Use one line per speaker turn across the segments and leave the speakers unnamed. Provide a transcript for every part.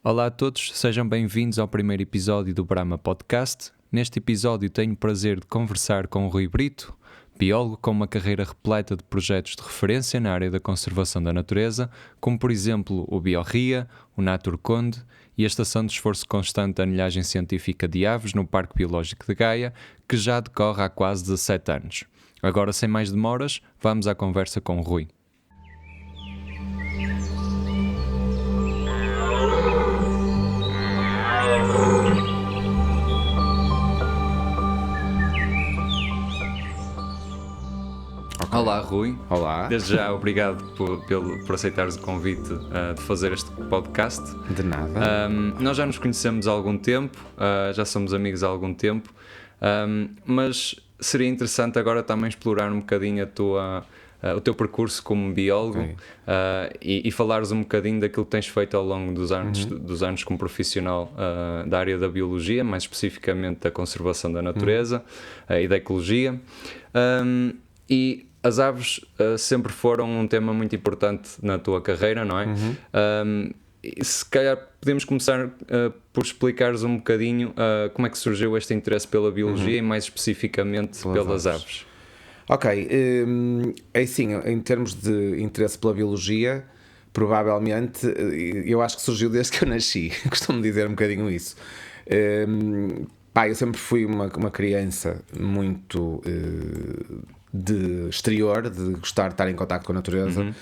Olá a todos, sejam bem-vindos ao primeiro episódio do Brahma Podcast. Neste episódio tenho o prazer de conversar com o Rui Brito, biólogo com uma carreira repleta de projetos de referência na área da conservação da natureza, como por exemplo o BioRia, o NaturConde e a Estação de Esforço Constante da Anilhagem Científica de Aves no Parque Biológico de Gaia, que já decorre há quase 17 anos. Agora, sem mais demoras, vamos à conversa com o Rui. Olá, Rui.
Olá.
Desde já, obrigado por aceitares o convite de fazer este podcast.
De nada.
Nós já nos conhecemos há algum tempo, já somos amigos há algum tempo, mas seria interessante agora também explorar um bocadinho o teu percurso como biólogo,
Okay.
E falares um bocadinho daquilo que tens feito ao longo dos anos como profissional da área da biologia, mais especificamente da conservação da natureza e da ecologia. E as aves sempre foram um tema muito importante na tua carreira, não é? E se calhar podemos começar por explicares um bocadinho como é que surgiu este interesse pela biologia e mais especificamente pelas aves.
Ok, é assim, em termos de interesse pela biologia, provavelmente, eu acho que surgiu desde que eu nasci, costumo dizer um bocadinho isso. Eu sempre fui uma criança muito de exterior, de gostar de estar em contacto com a natureza,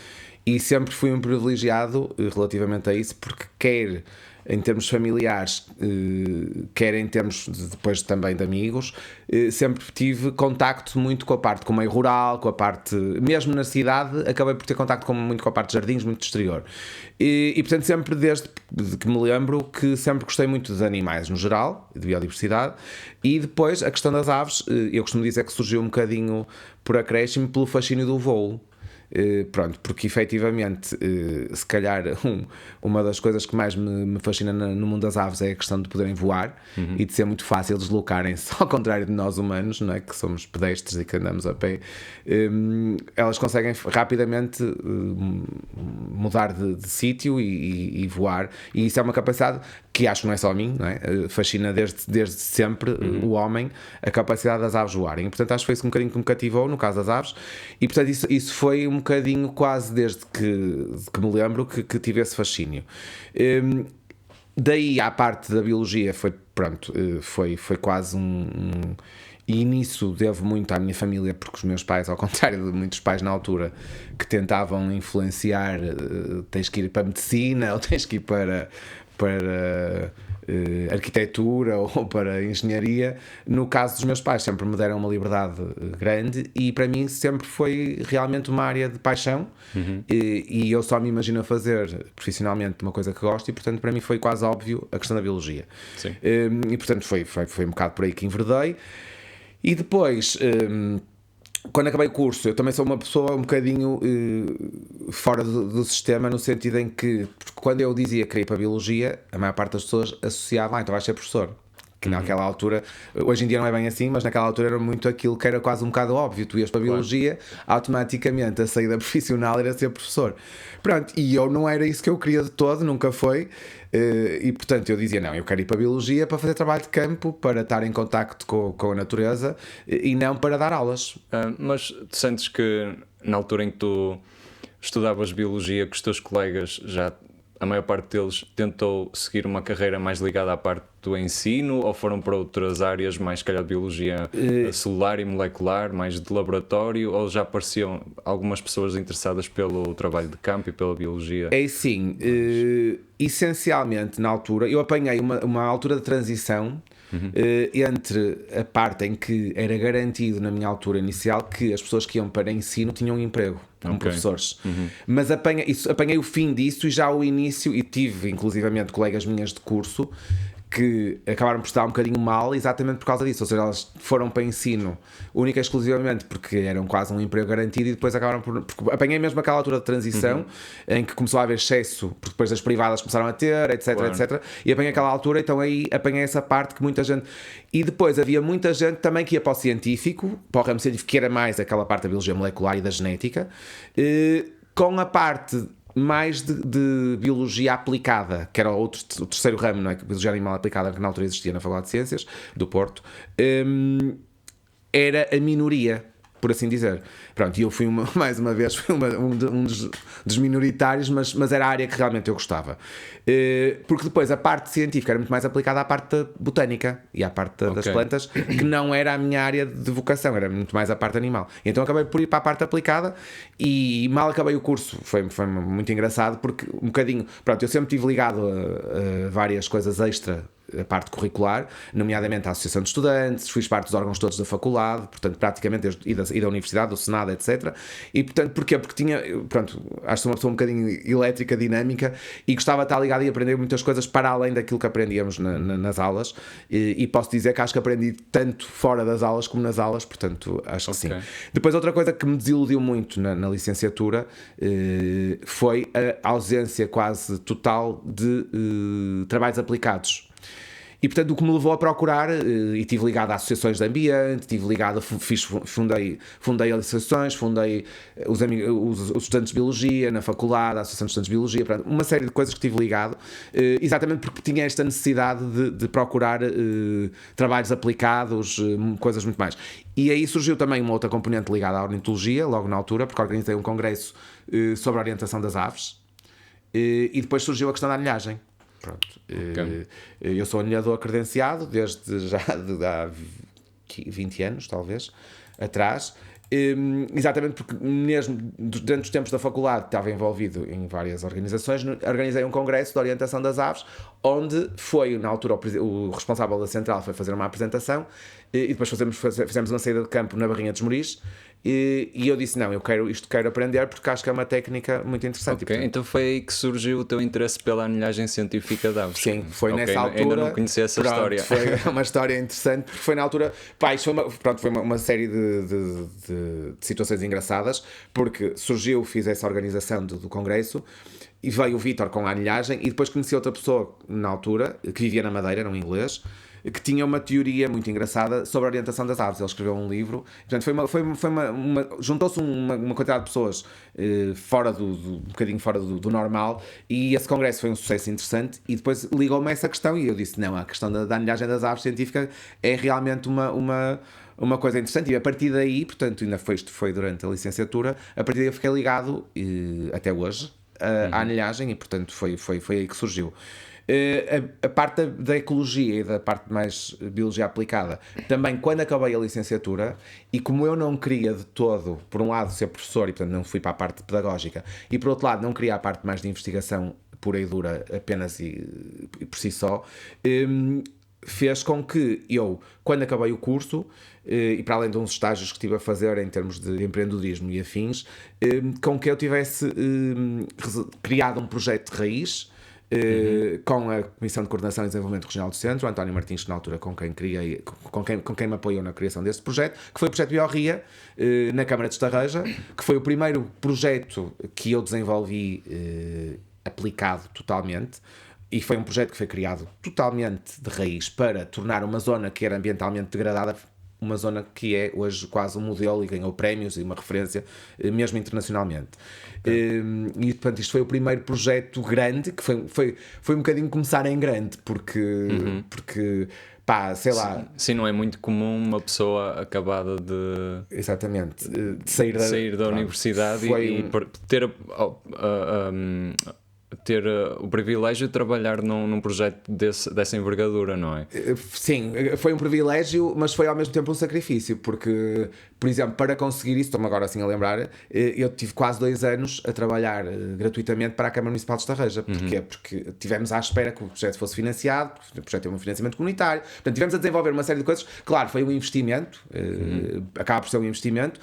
e sempre fui um privilegiado relativamente a isso, porque quer em termos familiares, quer em termos depois também de amigos, sempre tive contacto muito com a parte com o meio rural, com a parte, mesmo na cidade, acabei por ter contacto muito com a parte de jardins, muito de exterior. E portanto sempre desde que me lembro que sempre gostei muito de animais no geral, de biodiversidade, e depois a questão das aves, eu costumo dizer que surgiu um bocadinho por acréscimo pelo fascínio do voo. Porque efetivamente, se calhar uma das coisas que mais me fascina no mundo das aves é a questão de poderem voar e de ser muito fácil deslocarem-se, ao contrário de nós humanos, não é? Que somos pedestres e que andamos a pé. Elas conseguem rapidamente mudar de sítio e voar, e isso é uma capacidade que acho que não é só a mim, não é? Fascina desde sempre o homem, a capacidade das aves voarem. E, portanto, acho que foi isso um bocadinho que me cativou no caso das aves, e portanto isso foi um bocadinho quase desde que me lembro que tive esse fascínio. Daí à parte da biologia foi quase e nisso devo muito à minha família, porque os meus pais, ao contrário de muitos pais na altura que tentavam influenciar, tens que ir para a medicina ou tens que ir para arquitetura ou para engenharia, no caso dos meus pais sempre me deram uma liberdade grande, e para mim sempre foi realmente uma área de paixão, e eu só me imagino a fazer profissionalmente uma coisa que gosto, e portanto para mim foi quase óbvio a questão da biologia.
Sim.
E portanto foi um bocado por aí que enverdei. E depois, quando acabei o curso, eu também sou uma pessoa um bocadinho fora do sistema, no sentido em que, quando eu dizia que queria ir para a biologia, a maior parte das pessoas associava, então vais ser professor. Que naquela altura, hoje em dia não é bem assim, mas naquela altura era muito aquilo que era quase um bocado óbvio. Tu ias para a biologia, automaticamente a saída profissional era ser professor. Pronto, e eu não era isso que eu queria de todo, nunca foi. E portanto eu dizia, não, eu quero ir para a biologia para fazer trabalho de campo, para estar em contacto com a natureza, e não para dar aulas.
Mas tu sentes que na altura em que tu estudavas biologia, que os teus colegas já, a maior parte deles tentou seguir uma carreira mais ligada à parte do ensino, ou foram para outras áreas, mais se calhar de biologia celular e molecular, mais de laboratório, ou já apareciam algumas pessoas interessadas pelo trabalho de campo e pela biologia?
É sim, essencialmente na altura, eu apanhei uma altura de transição entre a parte em que era garantido na minha altura inicial que as pessoas que iam para ensino tinham um emprego como professores, mas apanhei o fim disso e já o início, e tive inclusivamente colegas minhas de curso que acabaram por estar um bocadinho mal exatamente por causa disso, ou seja, elas foram para ensino única e exclusivamente porque eram quase um emprego garantido, e depois acabaram porque apanhei mesmo aquela altura de transição em que começou a haver excesso, porque depois as privadas começaram a ter, etc,
Claro.
etc, e apanhei aquela altura, então aí apanhei essa parte que muita gente, e depois havia muita gente também que ia para o científico, para o ramo científico, que era mais aquela parte da biologia molecular e da genética, com a parte mais de biologia aplicada, que era o terceiro ramo, não é? Que biologia animal aplicada, que na altura existia na Faculdade de Ciências do Porto, era a minoria, por assim dizer. Pronto, e eu fui mais uma vez fui um dos minoritários, mas era a área que realmente eu gostava. Porque depois a parte científica era muito mais aplicada à parte da botânica e à parte das plantas, que não era a minha área de vocação, era muito mais a parte animal. Então acabei por ir para a parte aplicada e mal acabei o curso. Foi muito engraçado porque um bocadinho... Pronto, eu sempre estive ligado a várias coisas extra, a parte curricular, nomeadamente a Associação de Estudantes, fiz parte dos órgãos todos da faculdade, portanto, praticamente e da Universidade, do Senado, etc. E, portanto, porquê? Porque tinha, pronto, acho que sou uma pessoa um bocadinho elétrica, dinâmica, e gostava de estar ligado e aprender muitas coisas para além daquilo que aprendíamos nas aulas, e posso dizer que acho que aprendi tanto fora das aulas como nas aulas, portanto, acho que sim. Depois, outra coisa que me desiludiu muito na licenciatura foi a ausência quase total de trabalhos aplicados. E portanto o que me levou a procurar, e estive ligado a associações de ambiente, estive ligado, fundei associações, fundei os estudantes de biologia na faculdade, a Associação de Estudantes de Biologia, portanto, uma série de coisas que estive ligado, exatamente porque tinha esta necessidade de procurar trabalhos aplicados, coisas muito mais. E aí surgiu também uma outra componente ligada à ornitologia, logo na altura, porque organizei um congresso sobre a orientação das aves, e depois surgiu a questão da anilhagem. Pronto. Eu sou anilhador credenciado desde já há 20 anos, talvez, atrás, exatamente porque mesmo durante os tempos da faculdade estava envolvido em várias organizações. Organizei um congresso de orientação das aves, onde foi, na altura, o responsável da central foi fazer uma apresentação, e depois fizemos uma saída de campo na Barrinha dos Moris. E eu disse, não, eu quero aprender porque acho que é uma técnica muito interessante.
Okay, então foi aí que surgiu o teu interesse pela anilhagem científica de aves?
Sim, foi nessa altura.
Ainda não conhecia essa história.
Foi uma história interessante, porque foi na altura... Isto foi uma série de situações engraçadas, porque fiz essa organização do congresso, e veio o Vítor com a anilhagem, e depois conheci outra pessoa na altura, que vivia na Madeira, era um inglês, que tinha uma teoria muito engraçada sobre a orientação das aves. Ele escreveu um livro. Portanto, juntou-se uma quantidade de pessoas um bocadinho fora do normal, e esse congresso foi um sucesso interessante, e depois ligou-me essa questão, e eu disse, não, a questão da anilhagem das aves científica é realmente uma coisa interessante, e a partir daí, portanto, ainda foi durante a licenciatura, a partir daí eu fiquei ligado, até hoje, à anilhagem, e portanto foi aí que surgiu. A parte da ecologia e da parte mais biologia aplicada, também quando acabei a licenciatura, e como eu não queria de todo, por um lado, ser professor, e portanto não fui para a parte pedagógica, e por outro lado não queria a parte mais de investigação pura e dura apenas e por si só, fez com que eu, quando acabei o curso, e para além de uns estágios que estive a fazer em termos de empreendedorismo e afins, com que eu tivesse criado um projeto de raiz, com a Comissão de Coordenação e Desenvolvimento Regional do Centro, António Martins, na altura com quem me apoiou na criação deste projeto, que foi o projeto Biorria, na Câmara de Estarreja, que foi o primeiro projeto que eu desenvolvi aplicado totalmente, e foi um projeto que foi criado totalmente de raiz para tornar uma zona que era ambientalmente degradada uma zona que é hoje quase um modelo e ganhou prémios e uma referência mesmo internacionalmente. E portanto isto foi o primeiro projeto grande, que foi um bocadinho começar em grande, porque pá, sei lá...
Sim, não é muito comum uma pessoa acabada de...
Exatamente. De sair
da universidade e ter ter o privilégio de trabalhar num projeto dessa envergadura, não é?
Sim, foi um privilégio, mas foi ao mesmo tempo um sacrifício, porque, por exemplo, para conseguir isso, estou-me agora assim a lembrar, eu tive quase 2 anos a trabalhar gratuitamente para a Câmara Municipal de Estarreja. Porquê? Porque tivemos à espera que o projeto fosse financiado, porque o projeto teve um financiamento comunitário, portanto tivemos a desenvolver uma série de coisas. Claro, foi um investimento, acaba por ser um investimento.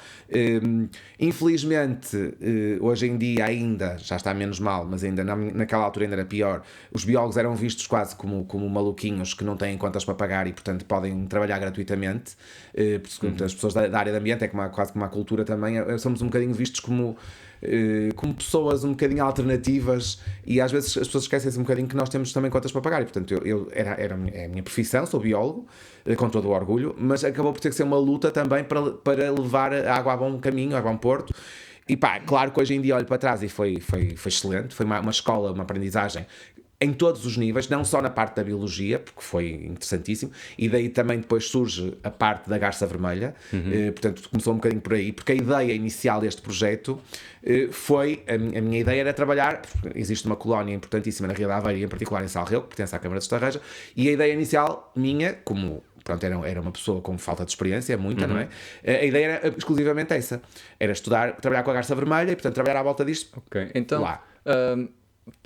Infelizmente, hoje em dia ainda, já está menos mal, mas ainda naquela altura ainda era pior, os biólogos eram vistos quase como maluquinhos que não têm contas para pagar e portanto podem trabalhar gratuitamente, porque as pessoas da área de ambiente é quase como a cultura também, somos um bocadinho vistos como pessoas um bocadinho alternativas, e às vezes as pessoas esquecem-se um bocadinho que nós temos também contas para pagar, e portanto é a minha profissão, sou biólogo, com todo o orgulho, mas acabou por ter que ser uma luta também para levar a água a bom caminho, a bom porto, E pá, claro que hoje em dia olho para trás e foi excelente, foi uma escola, uma aprendizagem em todos os níveis, não só na parte da biologia, porque foi interessantíssimo, e daí também depois surge a parte da garça vermelha, portanto começou um bocadinho por aí, porque a ideia inicial deste projeto foi, a minha ideia era trabalhar, existe uma colónia importantíssima na Ria de Aveiro, e em particular em Salreu, que pertence à Câmara de Estarreja, e a ideia inicial minha, como... Pronto, era uma pessoa com falta de experiência, muita, não é? A ideia era exclusivamente essa. Era estudar, trabalhar com a garça vermelha e, portanto, trabalhar à volta disto.
Ok, então,
lá.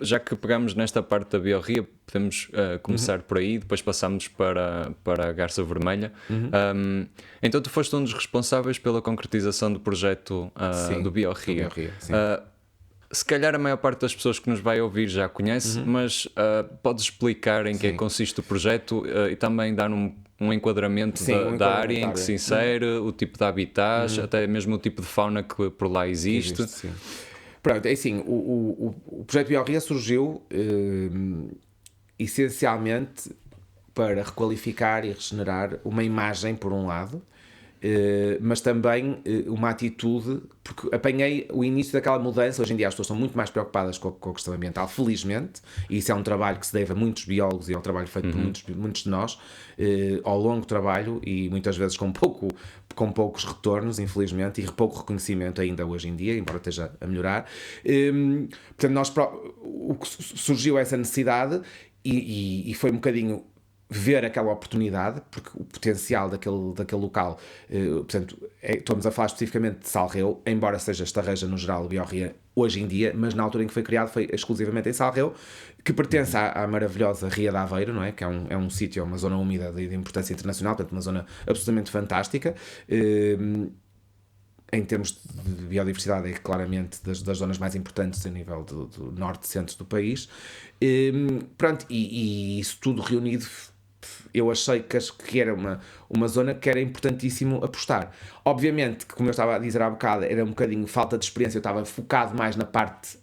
Já que pegamos nesta parte da biorria, podemos começar por aí, depois passamos para a garça vermelha. Então tu foste um dos responsáveis pela concretização do projeto do biorria. Se calhar a maior parte das pessoas que nos vai ouvir já conhece, mas podes explicar em que é que consiste o projeto e também dar um enquadramento da área em que se insere, o tipo de habitats, até mesmo o tipo de fauna que por lá existe.
Pronto, é assim, o projeto Biorria surgiu essencialmente para requalificar e regenerar uma imagem, por um lado, mas também uma atitude, porque apanhei o início daquela mudança. Hoje em dia as pessoas estão muito mais preocupadas com a questão ambiental, felizmente, e isso é um trabalho que se deve a muitos biólogos e é um trabalho feito por muitos de nós, ao longo trabalho e muitas vezes com poucos retornos, infelizmente, e pouco reconhecimento ainda hoje em dia, embora esteja a melhorar. Portanto, surgiu essa necessidade e foi um bocadinho ver aquela oportunidade, porque o potencial daquele local, portanto, estamos a falar especificamente de Salreu, embora seja Estarreja no geral, Biorria hoje em dia, mas na altura em que foi criado foi exclusivamente em Salreu, que pertence à maravilhosa Ria de Aveiro, não é? Que é um sítio, uma zona úmida de importância internacional, portanto uma zona absolutamente fantástica. Em termos de biodiversidade, é claramente das zonas mais importantes a nível do norte e centro do país. Pronto, e isso tudo reunido, eu achei que era uma zona que era importantíssimo apostar. Obviamente, que como eu estava a dizer há bocado, era um bocadinho falta de experiência, eu estava focado mais na parte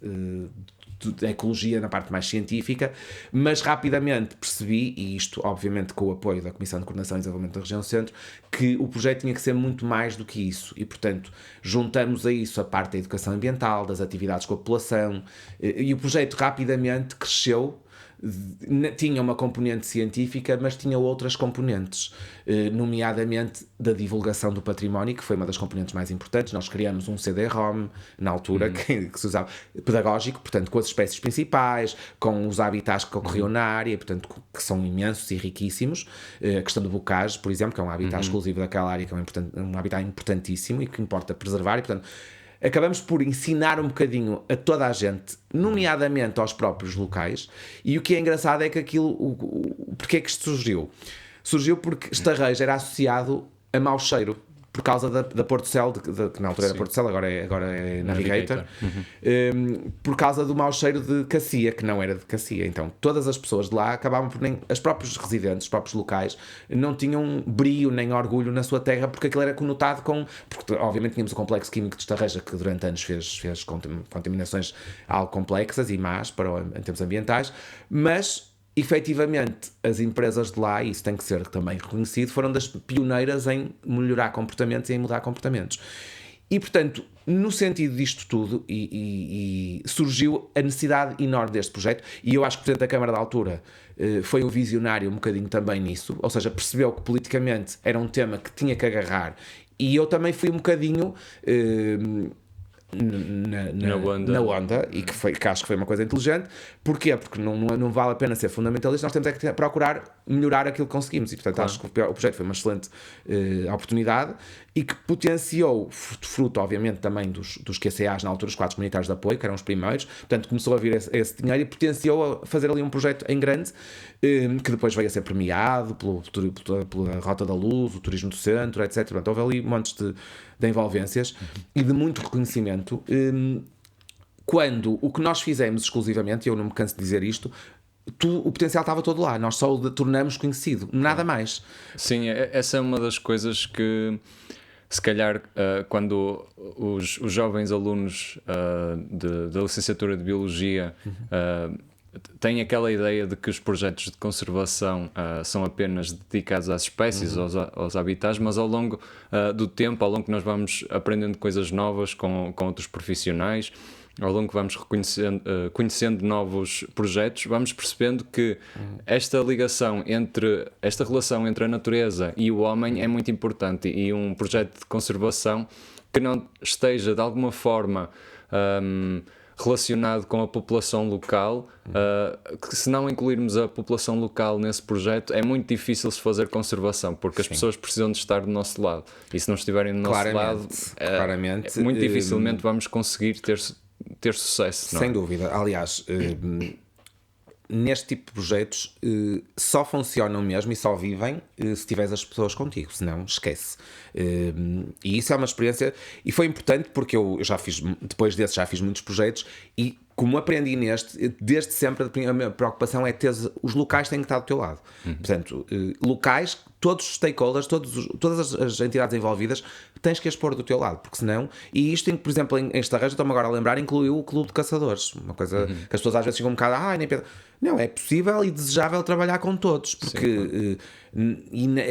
da ecologia, na parte mais científica, mas rapidamente percebi, e isto obviamente com o apoio da Comissão de Coordenação e Desenvolvimento da Região Centro, que o projeto tinha que ser muito mais do que isso, e portanto juntamos a isso a parte da educação ambiental, das atividades com a população, e o projeto rapidamente cresceu. Tinha uma componente científica, mas tinha outras componentes, nomeadamente da divulgação do património, que foi uma das componentes mais importantes. Nós criamos um CD-ROM na altura que se usava, pedagógico, portanto com as espécies principais, com os habitats que ocorriam na área, portanto que são imensos e riquíssimos. A questão do bocage, por exemplo, que é um habitat exclusivo daquela área, que é um habitat importantíssimo e que importa preservar, e portanto acabamos por ensinar um bocadinho a toda a gente, nomeadamente aos próprios locais, e o que é engraçado é que porque é que isto surgiu? Surgiu porque Estarreja era associado a mau cheiro, por causa da Portocel, que na altura era Portocel, agora é Navigator, por causa do mau cheiro de Cacia, que não era de Cacia. Então todas as pessoas de lá acabavam por os próprios residentes, os próprios locais, não tinham brio nem orgulho na sua terra, porque aquilo era conotado porque obviamente tínhamos o complexo químico de Estarreja, que durante anos fez contaminações algo complexas e más em termos ambientais, mas efetivamente as empresas de lá, e isso tem que ser também reconhecido, foram das pioneiras em melhorar comportamentos e em mudar comportamentos. E portanto, no sentido disto tudo, e surgiu a necessidade enorme deste projeto, e eu acho que o Presidente da Câmara da altura foi um visionário um bocadinho também nisso, ou seja, percebeu que politicamente era um tema que tinha que agarrar, e eu também fui um bocadinho na onda, e que acho que foi uma coisa inteligente. Porquê? Porque não vale a pena ser fundamentalista, nós temos é que procurar melhorar aquilo que conseguimos, e portanto acho que o projeto foi uma excelente oportunidade e que potenciou, fruto obviamente também dos QCAs na altura, os quadros comunitários de apoio, que eram os primeiros, portanto começou a vir esse dinheiro e potenciou a fazer ali um projeto em grande, que depois veio a ser premiado pela Rota da Luz, o Turismo do Centro, etc. Portanto, houve ali montes de envolvências e de muito reconhecimento, quando o que nós fizemos exclusivamente, e eu não me canso de dizer isto, o potencial estava todo lá, nós só o tornamos conhecido, nada mais.
Sim, essa é uma das coisas que se calhar quando os jovens alunos da licenciatura de Biologia tem aquela ideia de que os projetos de conservação são apenas dedicados às espécies, aos habitats, mas ao longo do tempo, ao longo que nós vamos aprendendo coisas novas com outros profissionais, ao longo que vamos conhecendo novos projetos, vamos percebendo que esta relação entre a natureza e o homem é muito importante, e um projeto de conservação que não esteja de alguma forma relacionado com a população local, que se não incluirmos a população local nesse projeto, é muito difícil se fazer conservação, porque as pessoas precisam de estar do nosso lado, e se não estiverem do nosso lado, muito dificilmente vamos conseguir ter sucesso.
Sem dúvida. Aliás, neste tipo de projetos só funcionam mesmo e só vivem se tiveres as pessoas contigo, senão esquece. E isso é uma experiência, e foi importante porque eu já fiz, depois desse já fiz muitos projetos, e como aprendi neste, desde sempre a minha preocupação é ter os locais têm que estar do teu lado. Portanto, locais, todos os stakeholders, todas as entidades envolvidas, tens que as pôr do teu lado, porque senão, e isto, por exemplo, em Estarreja, estou-me agora a lembrar, incluiu o Clube de Caçadores, uma coisa que as pessoas às vezes ficam um bocado, nem penso. Não, é possível e desejável trabalhar com todos, porque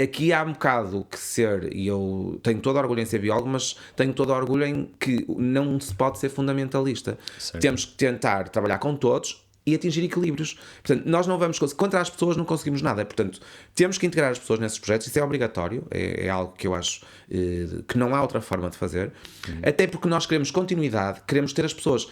aqui há um bocado que ser, e eu tenho todo orgulho em ser biólogo, mas tenho todo orgulho em que não se pode ser fundamentalista.
Certo.
Temos que tentar trabalhar com todos e atingir equilíbrios. Portanto, nós não vamos conseguir, contra as pessoas não conseguimos nada. Portanto, temos que integrar as pessoas nesses projetos, isso é obrigatório, é algo que eu acho que não há outra forma de fazer, até porque nós queremos continuidade, queremos ter as pessoas,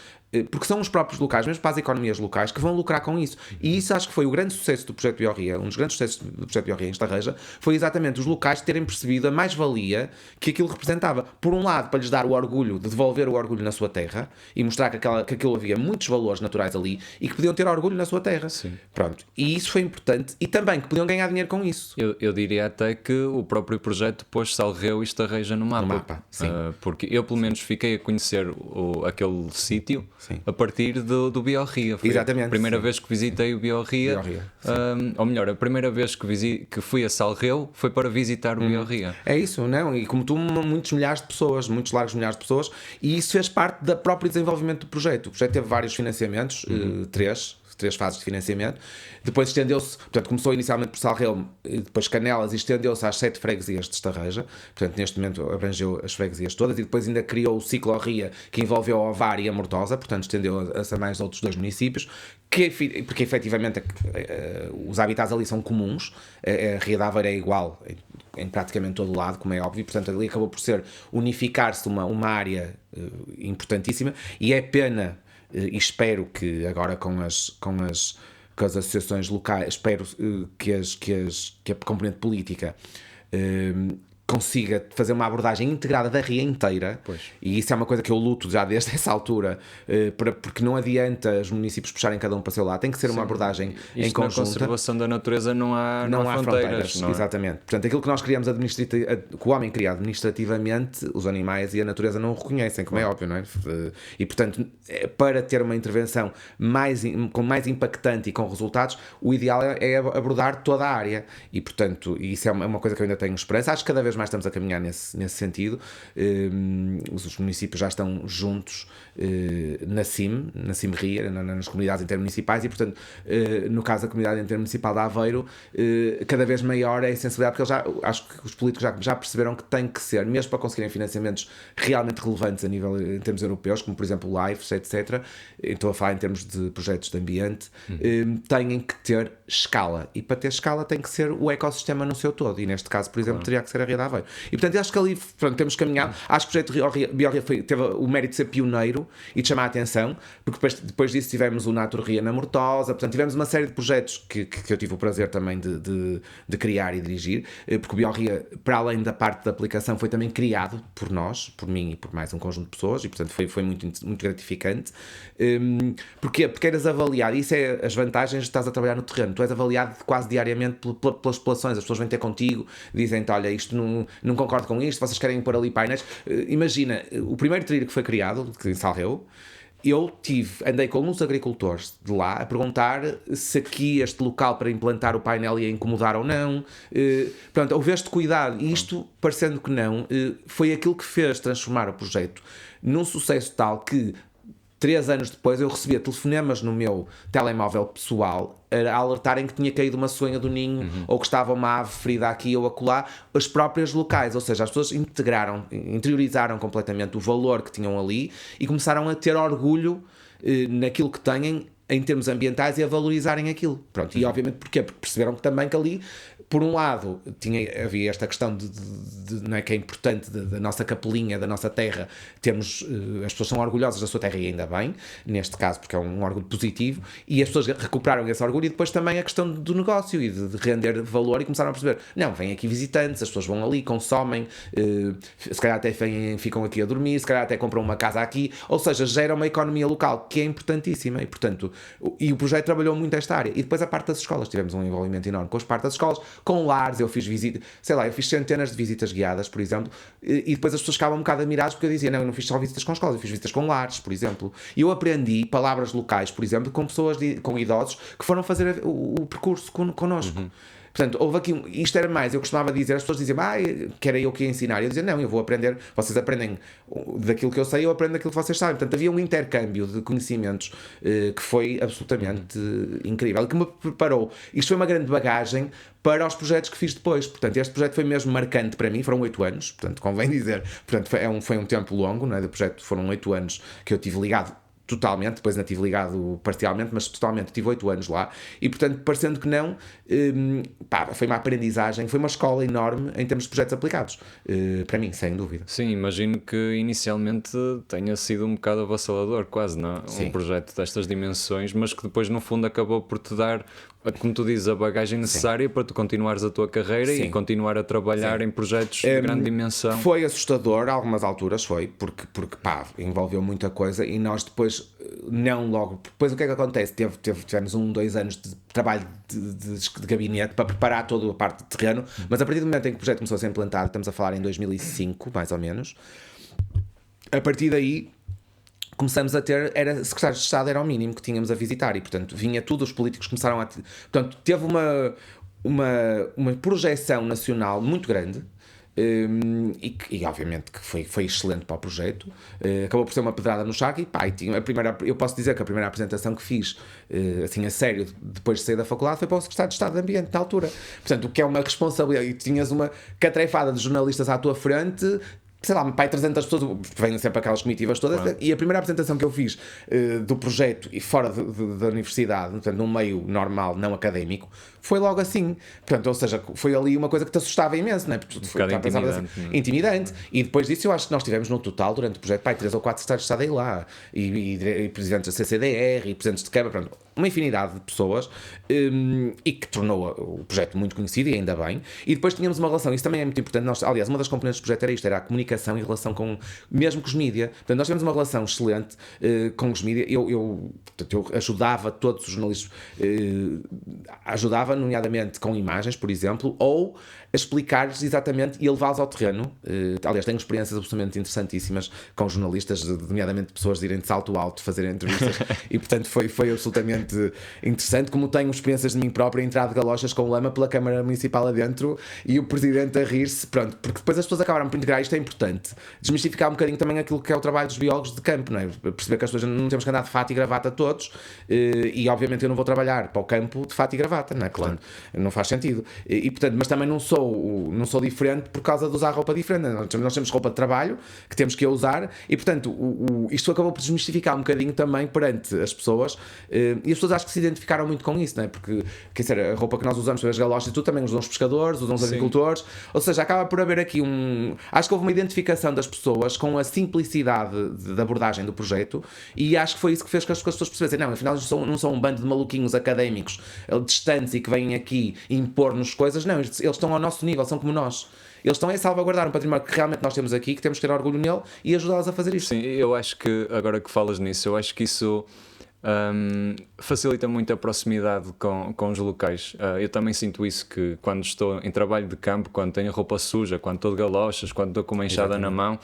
porque são os próprios locais, mesmo para as economias locais, que vão lucrar com isso. E isso acho que foi o grande sucesso do projeto Biorria, um dos grandes sucessos do projeto Biorria em Estarreja, foi exatamente os locais terem percebido a mais-valia que aquilo representava. Por um lado, para lhes dar o orgulho, de devolver o orgulho na sua terra, e mostrar que aquilo havia muitos valores naturais ali, e que podiam ter orgulho na sua terra.
Sim.
Pronto. E isso foi importante, e também que podiam ganhar dinheiro com isso.
Eu diria até que o próprio projeto pôs Salgueiro e Estarreja no mapa.
Sim.
Porque eu pelo menos fiquei a conhecer aquele sítio
Sim.
a partir do Biorria. Foi
Exatamente,
a primeira
sim.
vez que visitei o Biorria. Ou melhor, a primeira vez que fui a Salgueiro foi para visitar o Biorria.
É isso, não? E como tu, muitos milhares de pessoas, muitos largos milhares de pessoas, e isso fez parte do próprio desenvolvimento do projeto. O projeto teve vários financiamentos, três fases de financiamento. Depois estendeu-se, portanto, começou inicialmente por Salgueiro, depois Canelas, e estendeu-se às 7 freguesias de Estarreja. Portanto, neste momento abrangeu as freguesias todas, e depois ainda criou o Ciclorria, que envolveu a Ovar e a Mortosa, portanto, estendeu-se a mais outros 2 municípios, porque efetivamente os habitats ali são comuns. A Ria da Aveira é igual em praticamente todo o lado, como é óbvio, portanto ali acabou por unificar-se uma área importantíssima, e é pena, e espero que agora com as associações locais, espero que a componente política consiga fazer uma abordagem integrada da Ria inteira.
Pois.
E isso é uma coisa que eu luto já desde essa altura, porque não adianta os municípios puxarem cada um para o seu lado, tem que ser uma abordagem em conjunto.
Na conservação da natureza não há fronteiras. Não é?
Exatamente. Portanto, aquilo que nós criamos que o homem cria administrativamente, os animais e a natureza não o reconhecem, como é óbvio, não é? E portanto, para ter uma intervenção mais impactante e com resultados, o ideal é abordar toda a área. E portanto, isso é uma coisa que eu ainda tenho esperança. Acho que cada vez mais estamos a caminhar nesse sentido. Os municípios já estão juntos na CIM-RIA, nas comunidades intermunicipais, e portanto, no caso da comunidade intermunicipal de Aveiro, cada vez maior é a sensibilidade, porque acho que os políticos já perceberam que tem que ser, mesmo para conseguirem financiamentos realmente relevantes em termos europeus, como por exemplo o LIFE, etc. Estou a falar em termos de projetos de ambiente, têm que ter escala, e para ter escala tem que ser o ecossistema no seu todo, e neste caso, por exemplo, teria que ser a Ria de Aveiro. E portanto, acho que ali temos caminhado. Acho que o projeto Biorria teve o mérito de ser pioneiro e de chamar a atenção, porque depois disso tivemos o Naturria na Mortosa, portanto tivemos uma série de projetos que eu tive o prazer também de criar e dirigir, porque o Biorria, para além da parte da aplicação, foi também criado por nós, por mim e por mais um conjunto de pessoas, e portanto foi muito, muito gratificante. Porquê? Porque eras avaliado, e isso é as vantagens de estás a trabalhar no terreno, tu és avaliado quase diariamente pelas populações, as pessoas vêm ter contigo, dizem-te, olha, isto não concordo com isto, vocês querem pôr ali painéis. Imagina, o primeiro trilho que foi criado, em Salgueiro, andei com uns agricultores de lá a perguntar se aqui este local para implantar o painel ia incomodar ou não. Portanto, houve este cuidado, e isto, parecendo que não, foi aquilo que fez transformar o projeto num sucesso tal que 3 anos depois eu recebia telefonemas no meu telemóvel pessoal a alertarem que tinha caído uma sonha do ninho ou que estava uma ave ferida aqui ou acolá, as próprias locais, ou seja, as pessoas interiorizaram completamente o valor que tinham ali e começaram a ter orgulho naquilo que têm em termos ambientais e a valorizarem aquilo. Pronto, e obviamente porquê? Porque perceberam que também que ali, por um lado, havia esta questão não é, que é importante da nossa capelinha, da nossa terra, as pessoas são orgulhosas da sua terra e ainda bem, neste caso porque é um orgulho positivo, e as pessoas recuperaram esse orgulho e depois também a questão do negócio e de render valor e começaram a perceber, não, vêm aqui visitantes, as pessoas vão ali, consomem, se calhar até ficam aqui a dormir, se calhar até compram uma casa aqui, ou seja, gera uma economia local que é importantíssima e portanto, e o projeto trabalhou muito esta área. E depois a parte das escolas, tivemos um envolvimento enorme com as partes das escolas, com lares, eu fiz visitas, sei lá, eu fiz centenas de visitas guiadas, por exemplo, e depois as pessoas ficavam um bocado admiradas porque eu dizia, não, eu não fiz só visitas com escolas, eu fiz visitas com lares, por exemplo. E eu aprendi palavras locais, por exemplo, com pessoas, com idosos que foram fazer o percurso connosco. Portanto, houve aqui, isto era mais, eu costumava dizer, as pessoas diziam, que era eu que ia ensinar, eu dizia, não, eu vou aprender, vocês aprendem daquilo que eu sei, eu aprendo daquilo que vocês sabem. Portanto, havia um intercâmbio de conhecimentos que foi absolutamente incrível, que me preparou. Isto foi uma grande bagagem para os projetos que fiz depois. Portanto, este projeto foi mesmo marcante para mim, foram 8 anos, portanto, convém dizer, portanto, foi um tempo longo, não é? Do projeto foram 8 anos que eu tive ligado totalmente, depois ainda estive ligado parcialmente, mas totalmente, tive 8 anos lá, e portanto, parecendo que não, foi uma aprendizagem, foi uma escola enorme em termos de projetos aplicados, para mim, sem dúvida.
Sim, imagino que inicialmente tenha sido um bocado avassalador, quase, não? Um projeto destas dimensões, mas que depois no fundo acabou por te dar, como tu dizes, a bagagem necessária para tu continuares a tua carreira e continuar a trabalhar em projetos de grande dimensão.
Foi assustador, a algumas alturas porque envolveu muita coisa e nós depois, não logo, depois o que é que acontece? Tivemos 2 anos de trabalho de gabinete para preparar toda a parte de terreno, mas a partir do momento em que o projeto começou a ser implantado, estamos a falar em 2005, mais ou menos, a partir daí começamos a ter, secretários de Estado era o mínimo que tínhamos a visitar e portanto vinha tudo, os políticos começaram a... Portanto, teve uma projeção nacional muito grande. E obviamente que foi excelente para o projeto, acabou por ser uma pedrada no charco eu posso dizer que a primeira apresentação que fiz assim a sério depois de sair da faculdade foi para o secretário de Estado de Ambiente na altura, portanto o que é uma responsabilidade, e tinhas uma catrefada de jornalistas à tua frente, sei lá, 300 pessoas, vêm sempre aquelas comitivas todas, claro. E a primeira apresentação que eu fiz do projeto e fora da universidade, portanto, num meio normal, não académico, foi logo assim. Portanto, ou seja, foi ali uma coisa que te assustava imenso, não é? Porque
foi intimidante.
Assim, intimidante. E depois disso, eu acho que nós tivemos no total, durante o projeto, 3 ou 4 secretários de Estado aí lá, e presidentes da CCDR, e presidentes de Câmara, pronto, uma infinidade de pessoas, e que tornou o projeto muito conhecido, e ainda bem. E depois tínhamos uma relação, isso também é muito importante. Aliás, uma das componentes do projeto era isto, era a comunicação e relação mesmo com os mídia. Portanto, nós tivemos uma relação excelente com os mídia. Eu ajudava todos os jornalistas, ajudava, nomeadamente com imagens, por exemplo, ou a explicar-lhes exatamente e a levá-los ao terreno. Aliás, tenho experiências absolutamente interessantíssimas com jornalistas, nomeadamente pessoas de irem de salto alto fazerem entrevistas, e portanto foi absolutamente interessante, como tenho experiências de mim próprio, entrar de galochas com lama pela Câmara Municipal adentro e o Presidente a rir-se, pronto, porque depois as pessoas acabaram por integrar, isto é importante, desmistificar um bocadinho também aquilo que é o trabalho dos biólogos de campo, não é? Perceber que as pessoas não temos que andar de fato e gravata todos, e obviamente eu não vou trabalhar para o campo de fato e gravata, não é? Claro. Não faz sentido, e portanto, mas também não sou diferente por causa de usar roupa diferente, nós temos roupa de trabalho que temos que usar, e portanto isto acabou por desmistificar um bocadinho também perante as pessoas, e as pessoas acho que se identificaram muito com isso, não é? Porque, quer dizer, a roupa que nós usamos para as galochas e tudo também usam os pescadores, usam os agricultores, ou seja, acaba por haver aqui acho que houve uma identificação das pessoas com a simplicidade da abordagem do projeto, e acho que foi isso que fez que as pessoas percebessem, não, afinal não são um bando de maluquinhos académicos distantes e que vêm aqui impor-nos coisas, não, eles estão ao nosso nível, são como nós. Eles estão a salvaguardar um património que realmente nós temos aqui, que temos que ter orgulho nele e ajudá-los a fazer isto.
Sim, eu acho que, agora que falas nisso, eu acho que isso facilita muito a proximidade com os locais. Eu também sinto isso, que quando estou em trabalho de campo, quando tenho roupa suja, quando estou de galochas, quando estou com uma enxada na mão,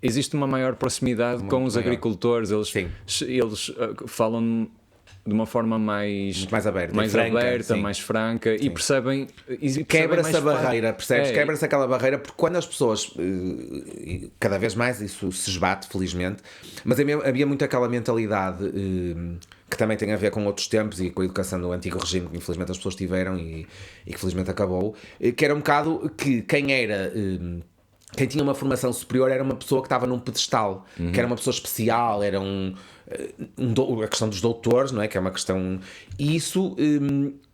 existe uma maior proximidade muito com os agricultores. Eles falam de uma forma mais
aberta,
mais,
franca,
aberta,
sim.
mais franca, e percebem.
Quebra-se a
mais
barreira, percebes?
É,
Quebra-se aquela barreira, porque quando as pessoas, cada vez mais isso se esbate, felizmente, mas havia muito aquela mentalidade que também tem a ver com outros tempos e com a educação do antigo regime, que infelizmente as pessoas tiveram e que felizmente acabou, que era um bocado que quem tinha uma formação superior era uma pessoa que estava num pedestal, que era uma pessoa especial, era a questão dos doutores, não é? Que é uma questão. E isso,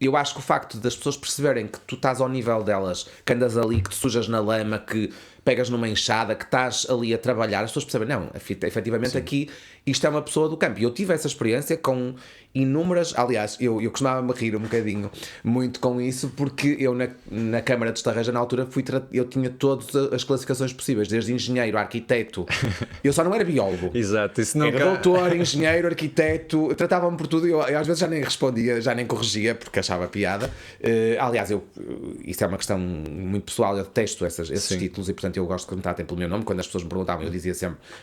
eu acho que o facto das pessoas perceberem que tu estás ao nível delas, que andas ali, que te sujas na lama, que pegas numa enxada, que estás ali a trabalhar, as pessoas percebem, não, efetivamente Sim. Aqui isto é uma pessoa do campo. E eu tive essa experiência com inúmeras. Aliás, eu costumava me rir um bocadinho muito com isso, porque eu na Câmara de Estarreja, na altura, eu tinha todas as classificações possíveis, desde engenheiro, arquiteto. Eu só não era biólogo.
Exato, isso não
era doutor, engenheiro, arquiteto, tratavam-me por tudo. Eu às vezes já nem respondia, já nem corrigia, porque achava piada. Aliás, isso é uma questão muito pessoal, eu detesto esses títulos, e portanto eu gosto que me tratem pelo meu nome. Quando as pessoas me perguntavam, eu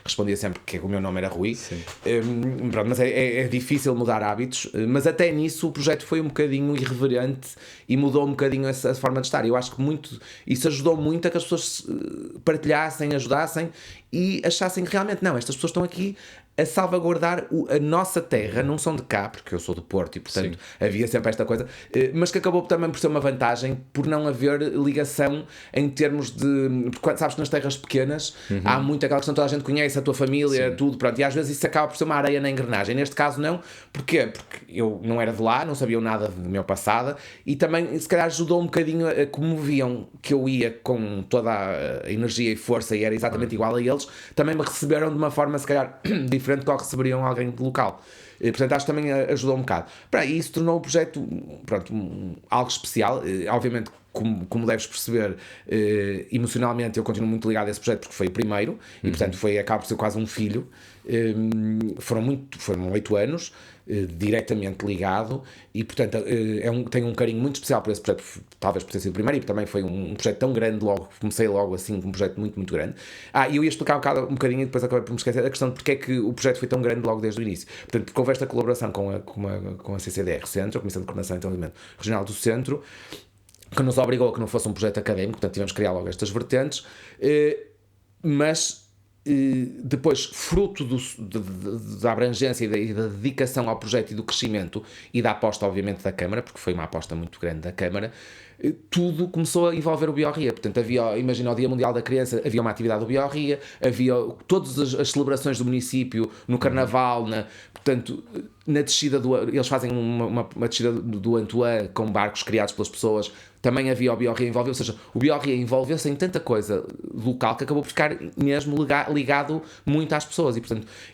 respondia sempre que o meu nome era Rui. Pronto, mas é difícil mudar hábitos, mas até nisso o projeto foi um bocadinho irreverente e mudou um bocadinho essa forma de estar. Eu acho que isso ajudou muito a que as pessoas partilhassem, ajudassem e achassem que realmente, não, estas pessoas estão aqui a salvaguardar a nossa terra, não são de cá, porque eu sou do Porto e portanto havia sempre esta coisa, mas que acabou também por ser uma vantagem, por não haver ligação em termos de, porque sabes que nas terras pequenas há muito aquela questão, toda a gente conhece a tua família, tudo, pronto, e às vezes isso acaba por ser uma areia na engrenagem. Neste caso não, porquê? Porque eu não era de lá, não sabia nada do meu passado, e também se calhar ajudou um bocadinho a como viam que eu ia com toda a energia e força e era exatamente igual a eles, também me receberam de uma forma se calhar diferente do que receberiam alguém do local. Portanto, acho que também ajudou um bocado. E isso tornou o projeto, pronto, algo especial. Obviamente, como deves perceber, emocionalmente eu continuo muito ligado a esse projeto porque foi o primeiro e portanto acaba por ser quase um filho. Foram 8 anos diretamente ligado e portanto tenho um carinho muito especial por esse projeto, talvez por ter sido o primeiro, e também foi um projeto tão grande, comecei logo assim com um projeto muito, muito grande. E eu ia explicar um bocadinho e depois acabei por me esquecer a questão de porque é que o projeto foi tão grande logo desde o início. Portanto, porque houve esta colaboração com a CCDR Centro, a Comissão de Coordenação e Desenvolvimento Regional do Centro, que nos obrigou a que não fosse um projeto académico, portanto tivemos que criar logo estas vertentes, mas depois, fruto da abrangência e da dedicação ao projeto e do crescimento e da aposta, obviamente, da Câmara, porque foi uma aposta muito grande da Câmara, tudo começou a envolver o Biorria. Portanto, imagina o Dia Mundial da Criança, havia uma atividade do Biorria, havia todas as celebrações do município, no Carnaval, portanto, na descida eles fazem uma descida do Antoine com barcos criados pelas pessoas, também havia o Biorria envolvido, ou seja, o Biorria envolveu-se em tanta coisa local que acabou por ficar mesmo ligado muito às pessoas,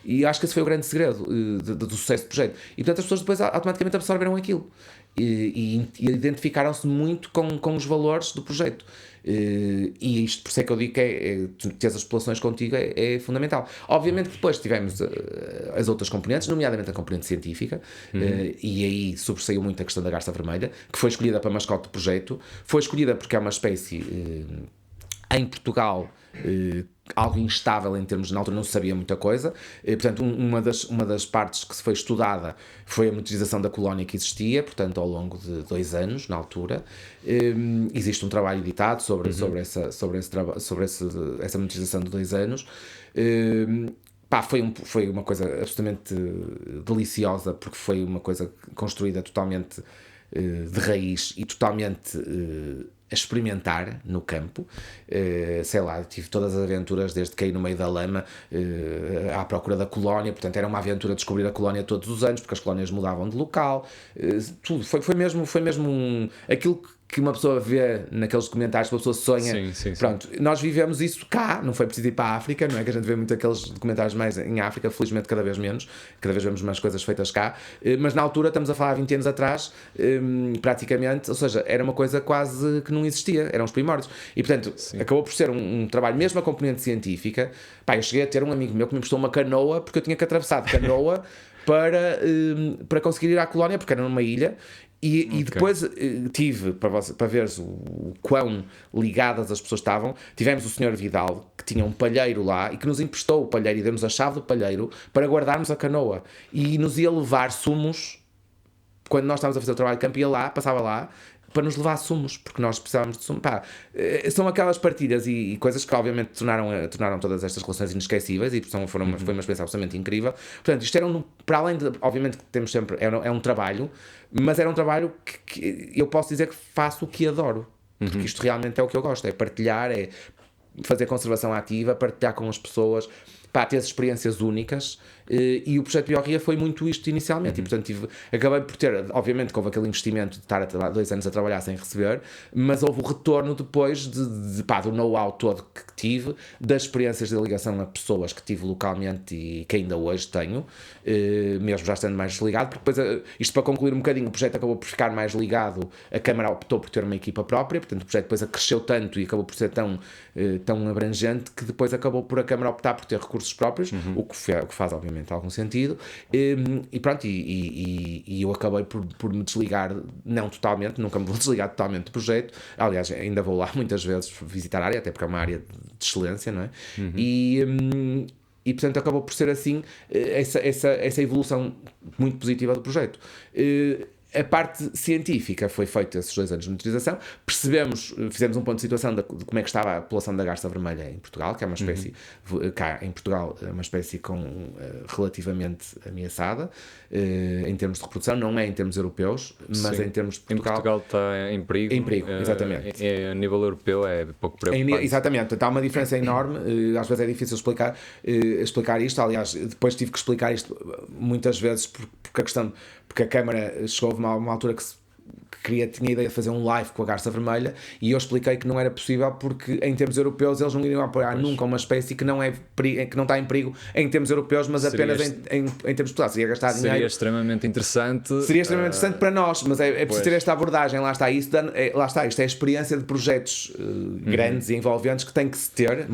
e acho que esse foi o grande segredo do sucesso do projeto. E portanto as pessoas depois automaticamente absorveram aquilo e identificaram-se muito com os valores do projeto. E isto, por isso é que eu digo que ter as populações contigo é fundamental. Obviamente que depois tivemos as outras componentes, nomeadamente a componente científica, e aí sobressaiu muito a questão da garça vermelha, que foi escolhida para mascote do projeto. Foi escolhida porque é uma espécie em Portugal algo instável em termos, na altura não se sabia muita coisa, portanto uma das partes que se foi estudada foi a monitorização da colónia que existia, portanto ao longo de 2 anos na altura. Existe um trabalho editado sobre essa monitorização de 2 anos. Foi uma coisa absolutamente deliciosa, porque foi uma coisa construída totalmente de raiz e totalmente a experimentar no campo. Sei lá, tive todas as aventuras desde cair no meio da lama à procura da colónia, portanto era uma aventura descobrir a colónia todos os anos, porque as colónias mudavam de local, tudo, foi mesmo aquilo que uma pessoa vê naqueles documentários, que uma pessoa sonha.
Sim.
Pronto, nós vivemos isso cá, não foi preciso ir para a África, não é que a gente vê muito aqueles documentários mais em África, felizmente cada vez menos, cada vez vemos mais coisas feitas cá, mas na altura, estamos a falar há 20 anos atrás, praticamente, ou seja, era uma coisa quase que não existia, eram os primórdios, e portanto, acabou por ser um trabalho, mesmo a componente científica. Eu cheguei a ter um amigo meu que me emprestou uma canoa, porque eu tinha que atravessar de canoa para conseguir ir à colónia, porque era numa ilha. E depois tive, para veres o quão ligadas as pessoas estavam, tivemos o Sr. Vidal, que tinha um palheiro lá e que nos emprestou o palheiro e deu-nos a chave do palheiro para guardarmos a canoa, e nos ia levar sumos quando nós estávamos a fazer o trabalho de campo, ia lá, passava lá para nos levar sumos, porque nós precisávamos de sumos. Pá, são aquelas partilhas e coisas que obviamente tornaram todas estas relações inesquecíveis e foi uma experiência absolutamente incrível. Portanto, isto era para além de, obviamente que temos sempre, é um trabalho, mas era um trabalho que eu posso dizer que faço o que adoro, porque isto realmente é o que eu gosto, é partilhar, é fazer conservação ativa, partilhar com as pessoas, pá, ter experiências únicas. E o projeto Biorria foi muito isto inicialmente, e portanto acabei por ter, obviamente que houve aquele investimento de estar 2 anos a trabalhar sem receber, mas houve o retorno depois do know-how todo que tive, das experiências de ligação a pessoas que tive localmente e que ainda hoje tenho, mesmo já estando mais desligado, porque depois, isto para concluir um bocadinho, o projeto acabou por ficar mais ligado, a Câmara optou por ter uma equipa própria, portanto o projeto depois cresceu tanto e acabou por ser tão abrangente que depois acabou por a Câmara optar por ter recursos próprios, o que faz obviamente algum sentido, e pronto, e eu acabei por me desligar, não totalmente, nunca me vou desligar totalmente do projeto, aliás ainda vou lá muitas vezes visitar a área, até porque é uma área de excelência, não é? E portanto acabou por ser assim essa evolução muito positiva do projeto. A parte científica foi feita esses 2 anos de monitorização, fizemos um ponto de situação de como é que estava a população da garça vermelha em Portugal, que é uma espécie, cá em Portugal, é uma espécie relativamente ameaçada, em termos de reprodução, não é em termos europeus, mas
Sim.
em termos de Portugal.
Em Portugal está em perigo.
Em perigo, exatamente.
A nível europeu é pouco preocupante.
Exatamente, portanto, há uma diferença enorme, às vezes é difícil explicar isto, aliás, depois tive que explicar isto muitas vezes porque a Câmara chegou a uma altura que tinha a ideia de fazer um live com a garça vermelha e eu expliquei que não era possível porque em termos europeus eles não iriam apoiar nunca uma espécie que não está em perigo em termos europeus, mas apenas em termos de Portugal. Seria gastar dinheiro.
Seria extremamente interessante
para nós, mas é preciso ter esta abordagem, lá está, isto é a experiência de projetos grandes e envolventes que tem que se ter,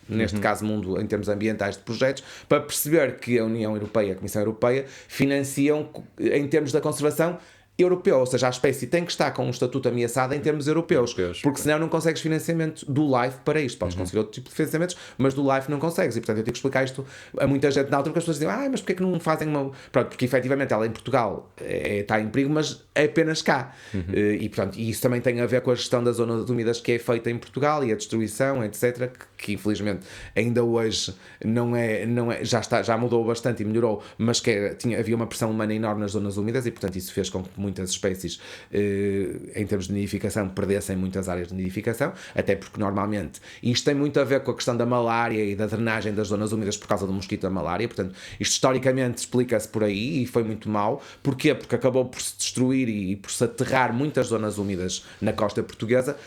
neste caso mundo em termos ambientais de projetos, para perceber que a União Europeia, a Comissão Europeia, financiam em termos da conservação europeu, ou seja, a espécie tem que estar com um estatuto ameaçado em termos europeus, porque senão não consegues financiamento do LIFE para isto. Podes conseguir outro tipo de financiamentos, mas do LIFE não consegues, e portanto eu tenho que explicar isto a muita gente na altura, porque as pessoas dizem, mas porquê é que não fazem uma... Pronto, porque efetivamente ela em Portugal está em perigo, mas é apenas cá. E portanto, isso também tem a ver com a gestão das zonas úmidas que é feita em Portugal e a destruição, etc., que infelizmente ainda hoje não é já mudou bastante e melhorou, mas havia uma pressão humana enorme nas zonas úmidas e portanto isso fez com que muitas espécies em termos de nidificação perdessem muitas áreas de nidificação, até porque normalmente isto tem muito a ver com a questão da malária e da drenagem das zonas úmidas por causa do mosquito da malária, portanto isto historicamente explica-se por aí e foi muito mau. Porquê? Porque acabou por se destruir e por se aterrar muitas zonas úmidas na costa portuguesa,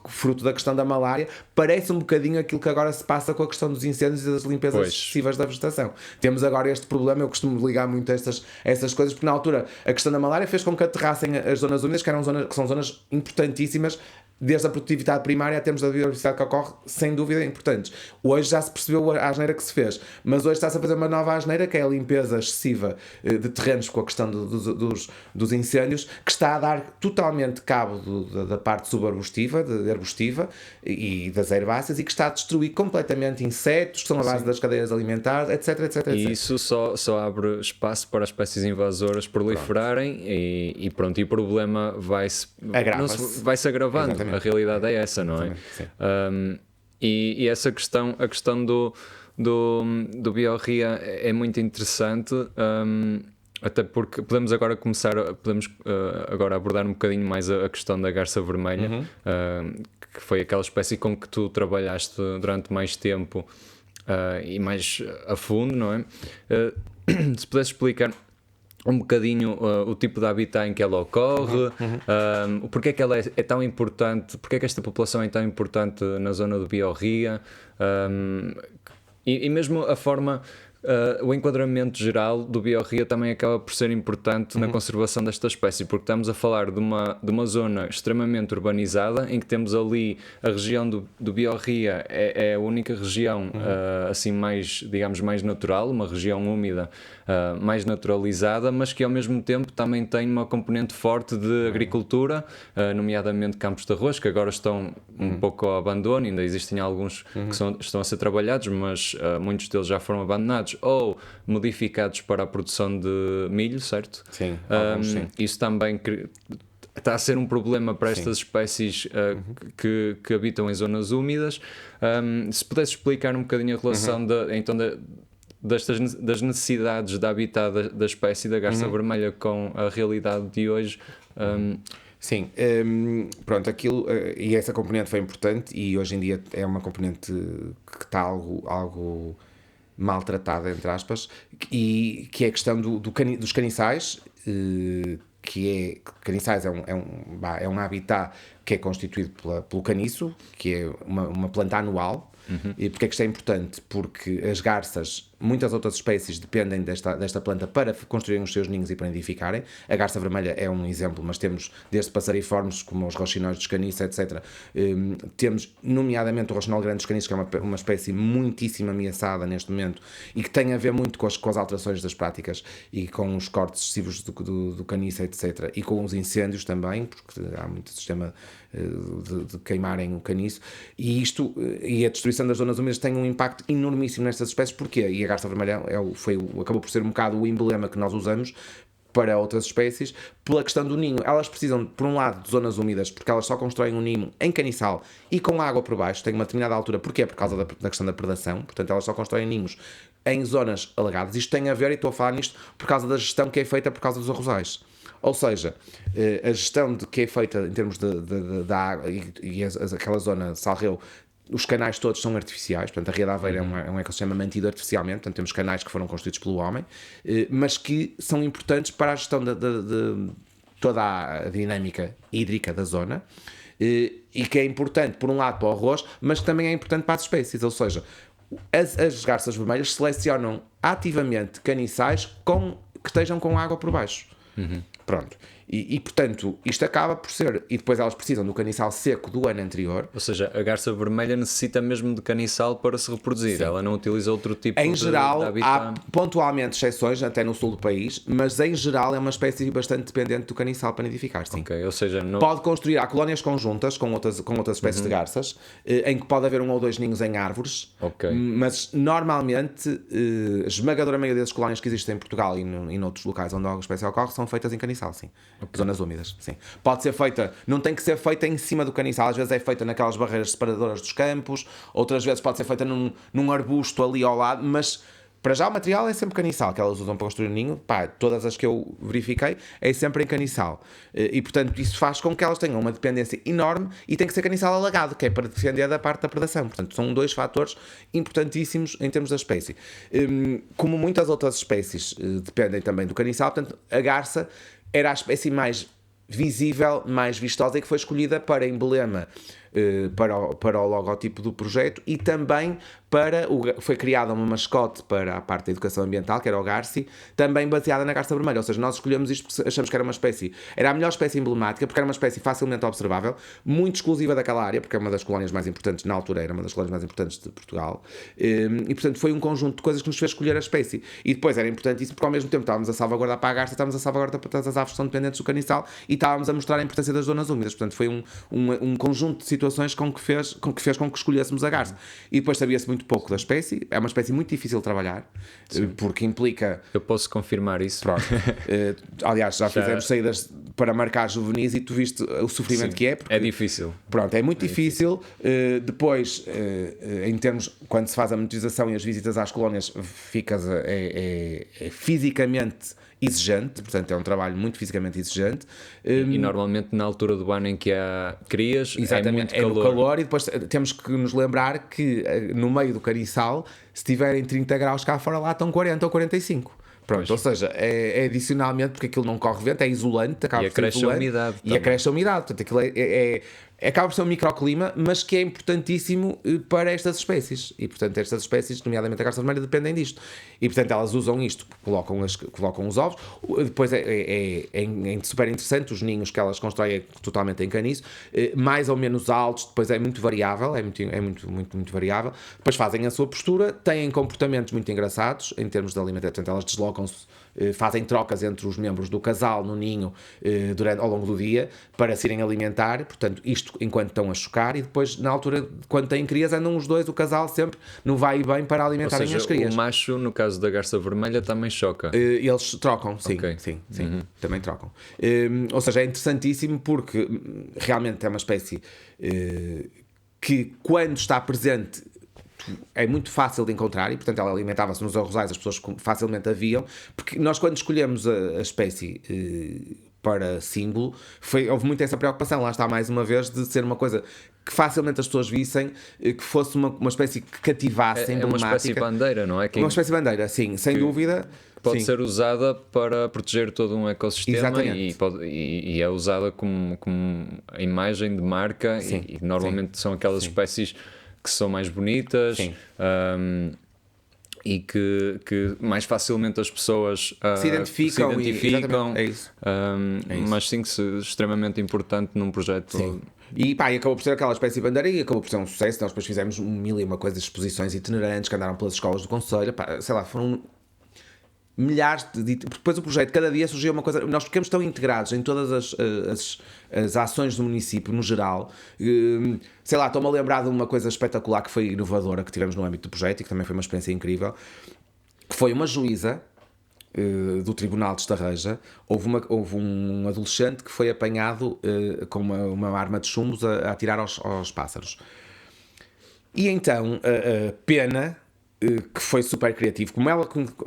fruto da questão da malária. Parece um bocadinho aquilo que agora se passa com a questão dos incêndios e das limpezas excessivas da vegetação. Temos agora este problema, eu costumo ligar muito a estas coisas, porque na altura a questão da malária fez com que aterrassem as zonas úmidas, que são zonas importantíssimas, desde a produtividade primária a termos da biodiversidade que ocorre, sem dúvida importantes. Hoje já se percebeu a asneira que se fez, mas hoje está-se a fazer uma nova asneira, que é a limpeza excessiva de terrenos com a questão dos incêndios, que está a dar totalmente cabo da parte subarbustiva, arbustiva e das herbáceas, e que está a destruir completamente insetos que são a base das cadeias alimentares, etc.
E isso só abre espaço para as espécies invasoras proliferarem e pronto, e o problema vai-se agravando. Exatamente. A realidade é essa, não é? E essa questão, a questão do Biorria é muito interessante, até porque podemos agora agora abordar um bocadinho mais a questão da garça vermelha, que foi aquela espécie com que tu trabalhaste durante mais tempo e mais a fundo, não é? Se pudesse explicar um bocadinho o tipo de habitat em que ela ocorre, porque é que ela é tão importante, porque é que esta população é tão importante na zona do Biorria, e mesmo a forma, o enquadramento geral do Biorria também acaba por ser importante na conservação desta espécie, porque estamos a falar de uma zona extremamente urbanizada, em que temos ali a região do Biorria, é a única região assim mais, digamos, mais natural, uma região úmida, mais naturalizada, mas que ao mesmo tempo também tem uma componente forte de agricultura, nomeadamente campos de arroz, que agora estão um pouco ao abandono, ainda existem alguns que estão a ser trabalhados, mas muitos deles já foram abandonados. adaptados ou modificados para a produção de milho, certo?
Sim, sim.
Isso também está a ser um problema para estas espécies que habitam em zonas úmidas. Se pudesse explicar um bocadinho a relação das necessidades de habitat da espécie da garça vermelha com a realidade de hoje.
Sim, pronto, aquilo e essa componente foi importante e hoje em dia é uma componente que está algo maltratada, entre aspas, e que é a questão dos caniçais, caniçais é um habitat que é constituído pelo caniço, que é uma planta anual. E porque é que isto é importante? Porque as garças, muitas outras espécies dependem desta planta para construírem os seus ninhos e para nidificarem. A garça vermelha é um exemplo, mas temos desde passariformes como os roxinóis dos caniços, etc. Temos nomeadamente o roxinol grande dos caniços, que é uma espécie muitíssimo ameaçada neste momento e que tem a ver muito com as alterações das práticas e com os cortes excessivos do caniço, etc. E com os incêndios também, porque há muito sistema de queimarem o caniço, e a destruição das zonas úmidas tem um impacto enormíssimo nestas espécies. Porquê? E a garça vermelha acabou por ser um bocado o emblema que nós usamos para outras espécies, pela questão do ninho. Elas precisam, por um lado, de zonas úmidas, porque elas só constroem um ninho em caniçal e com água por baixo, tem uma determinada altura. Porquê? Por causa da questão da predação. Portanto, elas só constroem ninhos em zonas alagadas. Isto tem a ver, e estou a falar nisto, por causa da gestão que é feita por causa dos arrozais. Ou seja, a gestão que é feita em termos da água e aquela zona de Salreu, os canais todos são artificiais. Portanto, a Ria da Aveira é um ecossistema mantido artificialmente. Portanto, temos canais que foram construídos pelo homem, mas que são importantes para a gestão de toda a dinâmica hídrica da zona, e que é importante, por um lado, para o arroz, mas que também é importante para as espécies. Ou seja, as garças vermelhas selecionam ativamente caniçais que estejam com água por baixo. Pronto. E portanto, isto acaba por ser... E depois elas precisam do caniçal seco do ano anterior.
Ou seja, a garça vermelha necessita mesmo de caniçal para se reproduzir. Sim. Ela não utiliza outro tipo
de geral, há pontualmente exceções, até no sul do país, mas em geral é uma espécie bastante dependente do caniçal para nidificar. Sim.
Okay, ou seja,
pode construir... Há colónias conjuntas com outras espécies de garças, em que pode haver 1 ou 2 ninhos em árvores.
Okay.
Mas normalmente, a esmagadora maioria das colónias que existem em Portugal e em outros locais onde a espécie ocorre são feitas em caniçal, sim. Okay. Zonas úmidas, sim. Pode ser feita, não tem que ser feita em cima do caniçal, às vezes é feita naquelas barreiras separadoras dos campos, outras vezes pode ser feita num arbusto ali ao lado, mas para já o material é sempre caniçal, que elas usam para construir o ninho. Todas as que eu verifiquei é sempre em caniçal. E portanto isso faz com que elas tenham uma dependência enorme e tem que ser caniçal alagado, que é para defender da parte da predação. Portanto são 2 fatores importantíssimos em termos da espécie. Como muitas outras espécies dependem também do caniçal, portanto a garça era a espécie mais visível, mais vistosa e que foi escolhida para emblema, para o logotipo do projeto e também foi criada uma mascote para a parte da educação ambiental, que era o Garci, também baseada na garça vermelha. Ou seja, nós escolhemos isto porque achamos que era a melhor espécie emblemática, porque era uma espécie facilmente observável, muito exclusiva daquela área, porque é uma das colónias mais importantes, na altura era uma das colónias mais importantes de Portugal, e portanto foi um conjunto de coisas que nos fez escolher a espécie. E depois era importante isso porque ao mesmo tempo estávamos a salvaguardar para a garça, estávamos a salvaguardar para todas as aves que são dependentes do caniçal e estávamos a mostrar a importância das zonas úmidas. Portanto foi um conjunto de situações com que fez com que escolhêssemos a garça. E depois sabia-se muito pouco da espécie. É uma espécie muito difícil de trabalhar. Sim. Porque implica...
Eu posso confirmar isso.
Pronto. Aliás, já fizemos saídas para marcar juvenis e tu viste o sofrimento. Sim, que é.
É difícil.
Pronto, é muito difícil. Depois, em termos, quando se faz a monitorização e as visitas às colónias, é fisicamente exigente, portanto é um trabalho muito fisicamente exigente.
E normalmente na altura do ano em que há crias,
exatamente,
é muito calor.
No calor. E depois temos que nos lembrar que no meio do caniçal, se tiverem 30 graus cá fora, lá estão 40 ou 45. Pronto, ou seja, é adicionalmente, porque aquilo não corre vento, é isolante, acaba
e acresce a umidade.
E acresce a umidade, portanto aquilo acaba por ser um microclima, mas que é importantíssimo para estas espécies. E portanto estas espécies, nomeadamente a garça vermelha, dependem disto. E portanto elas usam isto, colocam os ovos. Depois é super interessante, os ninhos que elas constroem totalmente em caniço, mais ou menos altos, depois é muito variável, é muito variável. Depois fazem a sua postura, têm comportamentos muito engraçados em termos de alimentação, portanto elas deslocam-se fazem trocas entre os membros do casal no ninho ao longo do dia para se irem alimentar, portanto, isto enquanto estão a chocar, e depois, na altura, quando têm crias, andam os dois, o casal, sempre no vai e vem para alimentarem as crias.
O macho, no caso da garça vermelha, também choca.
Eles trocam, sim,
Ok.
sim, também trocam. Ou seja, é interessantíssimo porque realmente é uma espécie que, quando está presente, é muito fácil de encontrar, e portanto ela alimentava-se nos arrozais, as pessoas facilmente a viam, porque nós, quando escolhemos a espécie para símbolo, houve muito essa preocupação, lá está, mais uma vez, de ser uma coisa que facilmente as pessoas vissem, que fosse uma espécie que cativasse, emblemática.
É uma espécie de bandeira, não é?
Uma espécie de bandeira, sim, sem dúvida.
Pode ser usada para proteger todo um ecossistema e é usada como a imagem de marca, e normalmente são aquelas espécies que são mais bonitas e que mais facilmente as pessoas
se identificam.
É isso. Mas sim, extremamente importante num projeto.
Sim. E acabou por ser aquela espécie de bandeira e acabou por ser um sucesso. Nós depois fizemos 1001 coisas, exposições itinerantes que andaram pelas escolas do concelho, sei lá, foram milhares de... Depois o projeto, cada dia surgia uma coisa... Nós ficamos tão integrados em todas as ações do município, no geral. Sei lá, estou-me a lembrar de uma coisa espetacular que foi inovadora, que tivemos no âmbito do projeto, e que também foi uma experiência incrível, que foi uma juíza do Tribunal de Estarreja. Houve um adolescente que foi apanhado com uma arma de chumbos a atirar aos pássaros. E então, a pena... que foi super criativo, como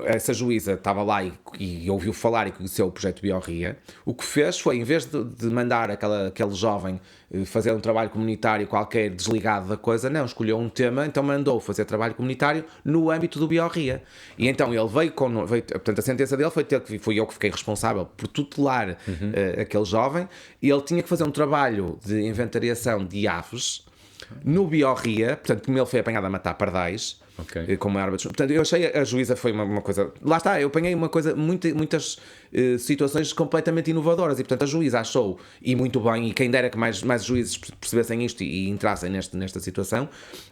essa juíza estava lá e ouviu falar e conheceu o projeto Biorria, o que fez foi, em vez de mandar aquele jovem fazer um trabalho comunitário qualquer desligado da coisa, não, escolheu um tema, então mandou fazer trabalho comunitário no âmbito do Biorria. E então ele veio portanto, a sentença dele foi eu que fiquei responsável por tutelar aquele jovem, e ele tinha que fazer um trabalho de inventariação de aves no Biorria, portanto, como ele foi apanhado a matar pardais, com uma arma de... Portanto, eu achei a juíza foi uma coisa... Lá está, eu apanhei uma coisa, muitas situações completamente inovadoras, e portanto a juíza achou, e muito bem, e quem dera que mais juízes percebessem isto e entrassem nesta situação,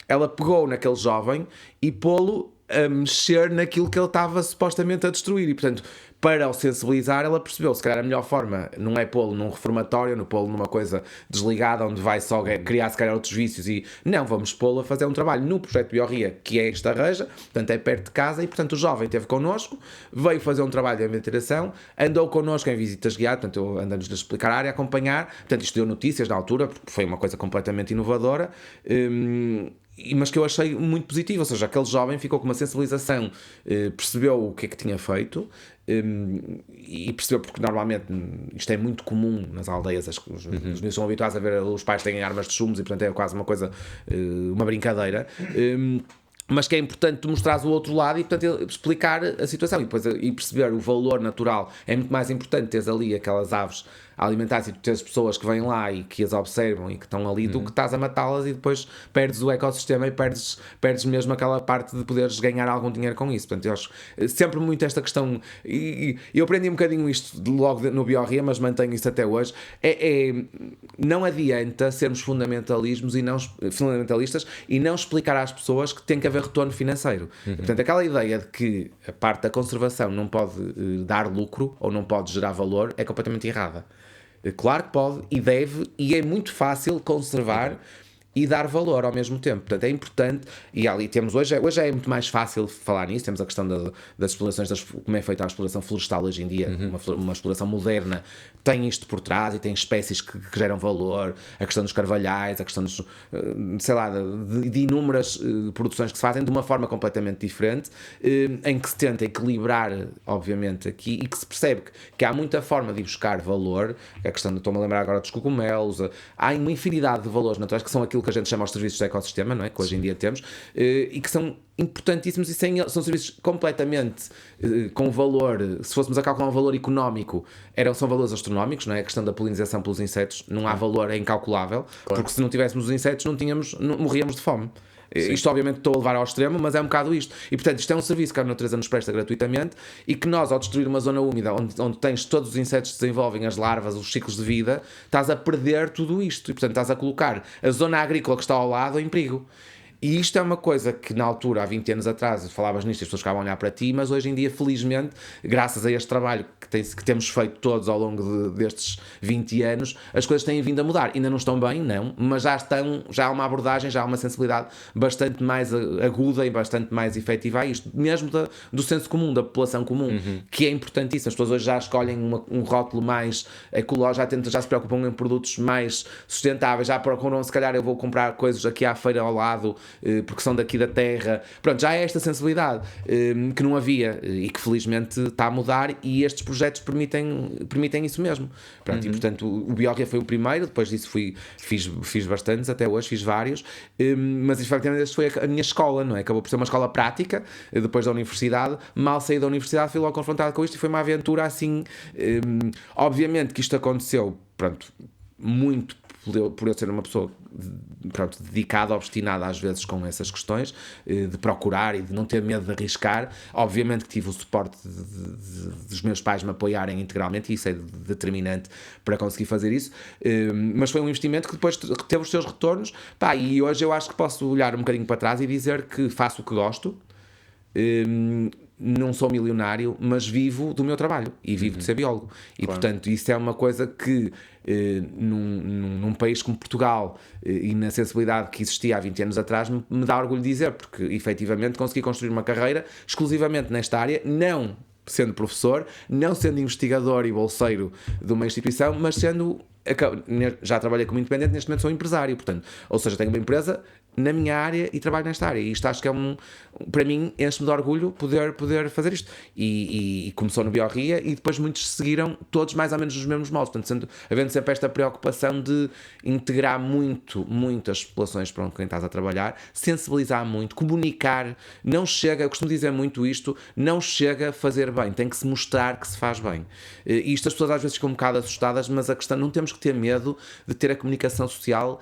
ela pegou naquele jovem e pô-lo a mexer naquilo que ele estava supostamente a destruir, e portanto, para o sensibilizar, ela percebeu, se calhar a melhor forma não é pô-lo num reformatório, não pô-lo numa coisa desligada onde vai só criar se calhar outros vícios, e não, vamos pô-lo a fazer um trabalho no projeto Biorria, que é esta reja, portanto é perto de casa, e portanto o jovem esteve connosco, veio fazer um trabalho de inventariação, andou connosco em visitas guiadas, portanto andamos a explicar a área, a acompanhar, portanto isto deu notícias na altura, porque foi uma coisa completamente inovadora, mas que eu achei muito positivo, ou seja, aquele jovem ficou com uma sensibilização, percebeu o que é que tinha feito, e percebeu, porque normalmente isto é muito comum nas aldeias, os meninos são habituados a ver os pais têm armas de chumos, e portanto é quase uma coisa, uma brincadeira, mas que é importante tu mostrares o outro lado e portanto explicar a situação, e perceber o valor natural. É muito mais importante teres ali aquelas aves a alimentar-se, e tu teres pessoas que vêm lá e que as observam e que estão ali, do que estás a matá-las e depois perdes o ecossistema e perdes mesmo aquela parte de poderes ganhar algum dinheiro com isso. Portanto, eu acho sempre muito esta questão, e eu aprendi um bocadinho isto logo no Biorria, mas mantenho isso até hoje, não adianta sermos fundamentalistas e não explicar às pessoas que tem que haver retorno financeiro. Portanto, aquela ideia de que a parte da conservação não pode dar lucro ou não pode gerar valor é completamente errada. Claro que pode e deve, e é muito fácil conservar e dar valor ao mesmo tempo. Portanto, é importante, e ali temos hoje é muito mais fácil falar nisso, temos a questão das explorações, como é feita a exploração florestal hoje em dia, uma exploração moderna, tem isto por trás e tem espécies que geram valor, a questão dos carvalhais, a questão dos, sei lá, de inúmeras produções que se fazem de uma forma completamente diferente, em que se tenta equilibrar, obviamente, aqui, e que se percebe que há muita forma de buscar valor, a questão estou-me a lembrar agora dos cogumelos, há uma infinidade de valores naturais que são aquilo que a gente chama os serviços do ecossistema, não é? Que hoje em dia temos, e que são importantíssimos, e são serviços completamente com valor, se fôssemos a calcular um valor económico, são valores astronómicos, não é? A questão da polinização pelos insetos, não há valor, é incalculável, porque se não tivéssemos os insetos morríamos de fome. Sim. Isto obviamente estou a levar ao extremo, mas é um bocado isto. E portanto isto é um serviço que a natureza nos presta gratuitamente, e que nós, ao destruir uma zona úmida onde tens todos os insetos que desenvolvem, as larvas, os ciclos de vida, estás a perder tudo isto, e portanto estás a colocar a zona agrícola que está ao lado em perigo. E isto é uma coisa que na altura, há 20 anos atrás, falavas nisto, as pessoas ficavam a olhar para ti, mas hoje em dia, felizmente, graças a este trabalho que temos feito todos ao longo destes 20 anos, as coisas têm vindo a mudar. Ainda não estão bem, não, mas já há uma abordagem, já há uma sensibilidade bastante mais aguda e bastante mais efetiva a isto, mesmo do senso comum, da população comum, que é importantíssimo. As pessoas hoje já escolhem um rótulo mais ecológico, já se preocupam em produtos mais sustentáveis, já procuram, se calhar eu vou comprar coisas aqui à feira ao lado, porque são daqui da terra. Pronto, já é esta sensibilidade que não havia e que felizmente está a mudar, e estes projetos permitem isso mesmo. Pronto, e portanto o Biorria foi o primeiro, depois disso fiz bastantes, até hoje fiz vários, mas efetivamente esta foi a minha escola, não é? Acabou por ser uma escola prática, depois da universidade. Mal saí da universidade, fui logo confrontado com isto e foi uma aventura assim. Obviamente que isto aconteceu, pronto, muito por eu ser uma pessoa, pronto, dedicada, obstinada às vezes com essas questões, de procurar e de não ter medo de arriscar. Obviamente que tive o suporte dos meus pais me apoiarem integralmente, e isso é determinante para conseguir fazer isso, mas foi um investimento que depois teve os seus retornos, pá, e hoje eu acho que posso olhar um bocadinho para trás e dizer que faço o que gosto. Não sou milionário, mas vivo do meu trabalho e vivo de ser biólogo. E claro, portanto isso é uma coisa que num país como Portugal e na sensibilidade que existia há 20 anos atrás me dá orgulho de dizer, porque efetivamente consegui construir uma carreira exclusivamente nesta área, não sendo professor, não sendo investigador e bolseiro de uma instituição, mas sendo... Já trabalhei como independente, neste momento sou empresário, portanto, ou seja, tenho uma empresa na minha área e trabalho nesta área, e isto acho que é para mim, enche-me de orgulho poder fazer isto, e começou no Biorria e depois muitos seguiram, todos mais ou menos nos mesmos moldes, portanto, havendo sempre esta preocupação de integrar muito as populações para quem estás a trabalhar, sensibilizar muito, comunicar. Não chega, eu costumo dizer muito isto, não chega a fazer bem, tem que se mostrar que se faz bem, e isto as pessoas às vezes ficam um bocado assustadas, mas a questão, não temos que ter medo de ter a comunicação social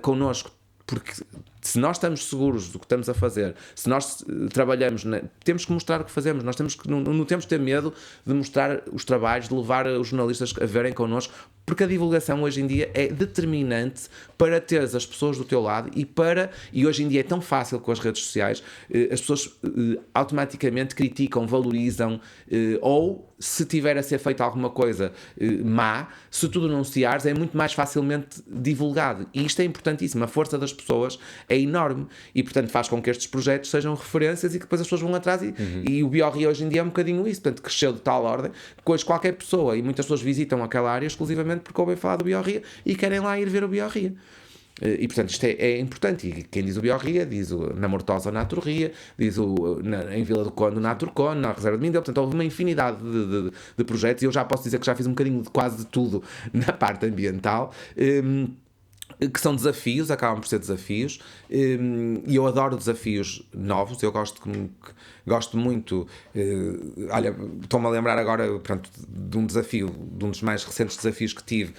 connosco, porque se nós estamos seguros do que estamos a fazer, se nós trabalhamos, temos que mostrar o que fazemos, nós não temos que ter medo de mostrar os trabalhos, de levar os jornalistas a verem connosco, porque a divulgação hoje em dia é determinante para teres as pessoas do teu lado e hoje em dia é tão fácil com as redes sociais, as pessoas automaticamente criticam, valorizam, ou se tiver a ser feita alguma coisa má, se tu denunciares é muito mais facilmente divulgado, e isto é importantíssimo. A força das pessoas é enorme e portanto faz com que estes projetos sejam referências e que depois as pessoas vão atrás e o Biorria hoje em dia é um bocadinho isso, portanto cresceu de tal ordem que hoje qualquer pessoa, e muitas pessoas visitam aquela área exclusivamente porque ouvem falar do Biorria e querem lá ir ver o Biorria. E portanto isto é importante, e quem diz o Biorria diz na Mortosa o Naturria, diz em Vila do Conde o Naturcon, na Reserva de Mindelo. Portanto houve uma infinidade de projetos, e eu já posso dizer que já fiz um bocadinho de quase de tudo na parte ambiental, que são desafios, acabam por ser desafios, e eu adoro desafios novos. Eu gosto muito, olha, estou-me a lembrar agora, pronto, de um desafio, de um dos mais recentes desafios que tive,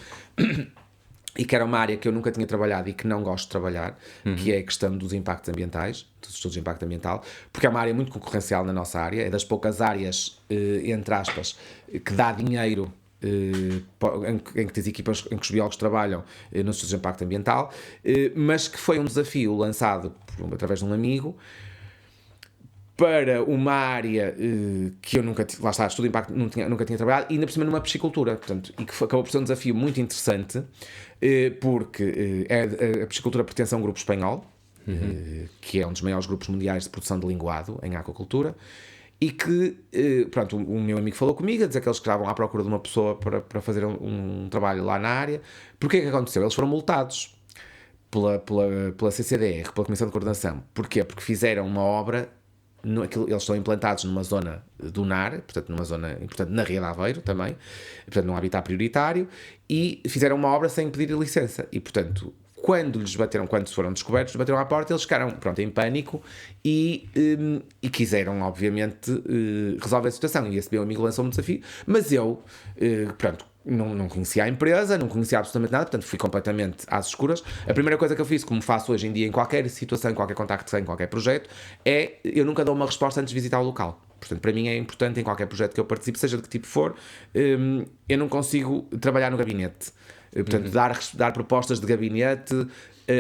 e que era uma área que eu nunca tinha trabalhado e que não gosto de trabalhar, que é a questão dos impactos ambientais, dos estudos de impacto ambiental, porque é uma área muito concorrencial na nossa área, é das poucas áreas, entre aspas, que dá dinheiro, em que tens equipas em que os biólogos trabalham nos estudos de impacto ambiental, mas que foi um desafio lançado através de um amigo para uma área que eu nunca, lá está, estudo de impacto, nunca tinha trabalhado, e ainda por cima numa piscicultura, portanto, e que acabou por ser um desafio muito interessante, porque a piscicultura pertence a um grupo espanhol, que é um dos maiores grupos mundiais de produção de linguado em aquacultura, e que, pronto, o meu amigo falou comigo a dizer que eles estavam à procura de uma pessoa para fazer um trabalho lá na área. Porque é que aconteceu? Eles foram multados pela CCDR, pela Comissão de Coordenação. Porquê? Porque fizeram uma obra, eles estão implantados numa zona dunar, portanto numa zona importante na Ria de Aveiro também, portanto num habitat prioritário, e fizeram uma obra sem pedir licença, e portanto quando foram descobertos, bateram à porta, eles ficaram, pronto, em pânico e quiseram, obviamente, resolver a situação. E esse meu amigo lançou um desafio, mas eu, pronto, não conhecia a empresa, não conhecia absolutamente nada, portanto fui completamente às escuras. A primeira coisa que eu fiz, como faço hoje em dia em qualquer situação, em qualquer contacto que tenho, em qualquer projeto, eu nunca dou uma resposta antes de visitar o local. Portanto, para mim é importante, em qualquer projeto que eu participe, seja de que tipo for, eu não consigo trabalhar no gabinete. Portanto, dar propostas de gabinete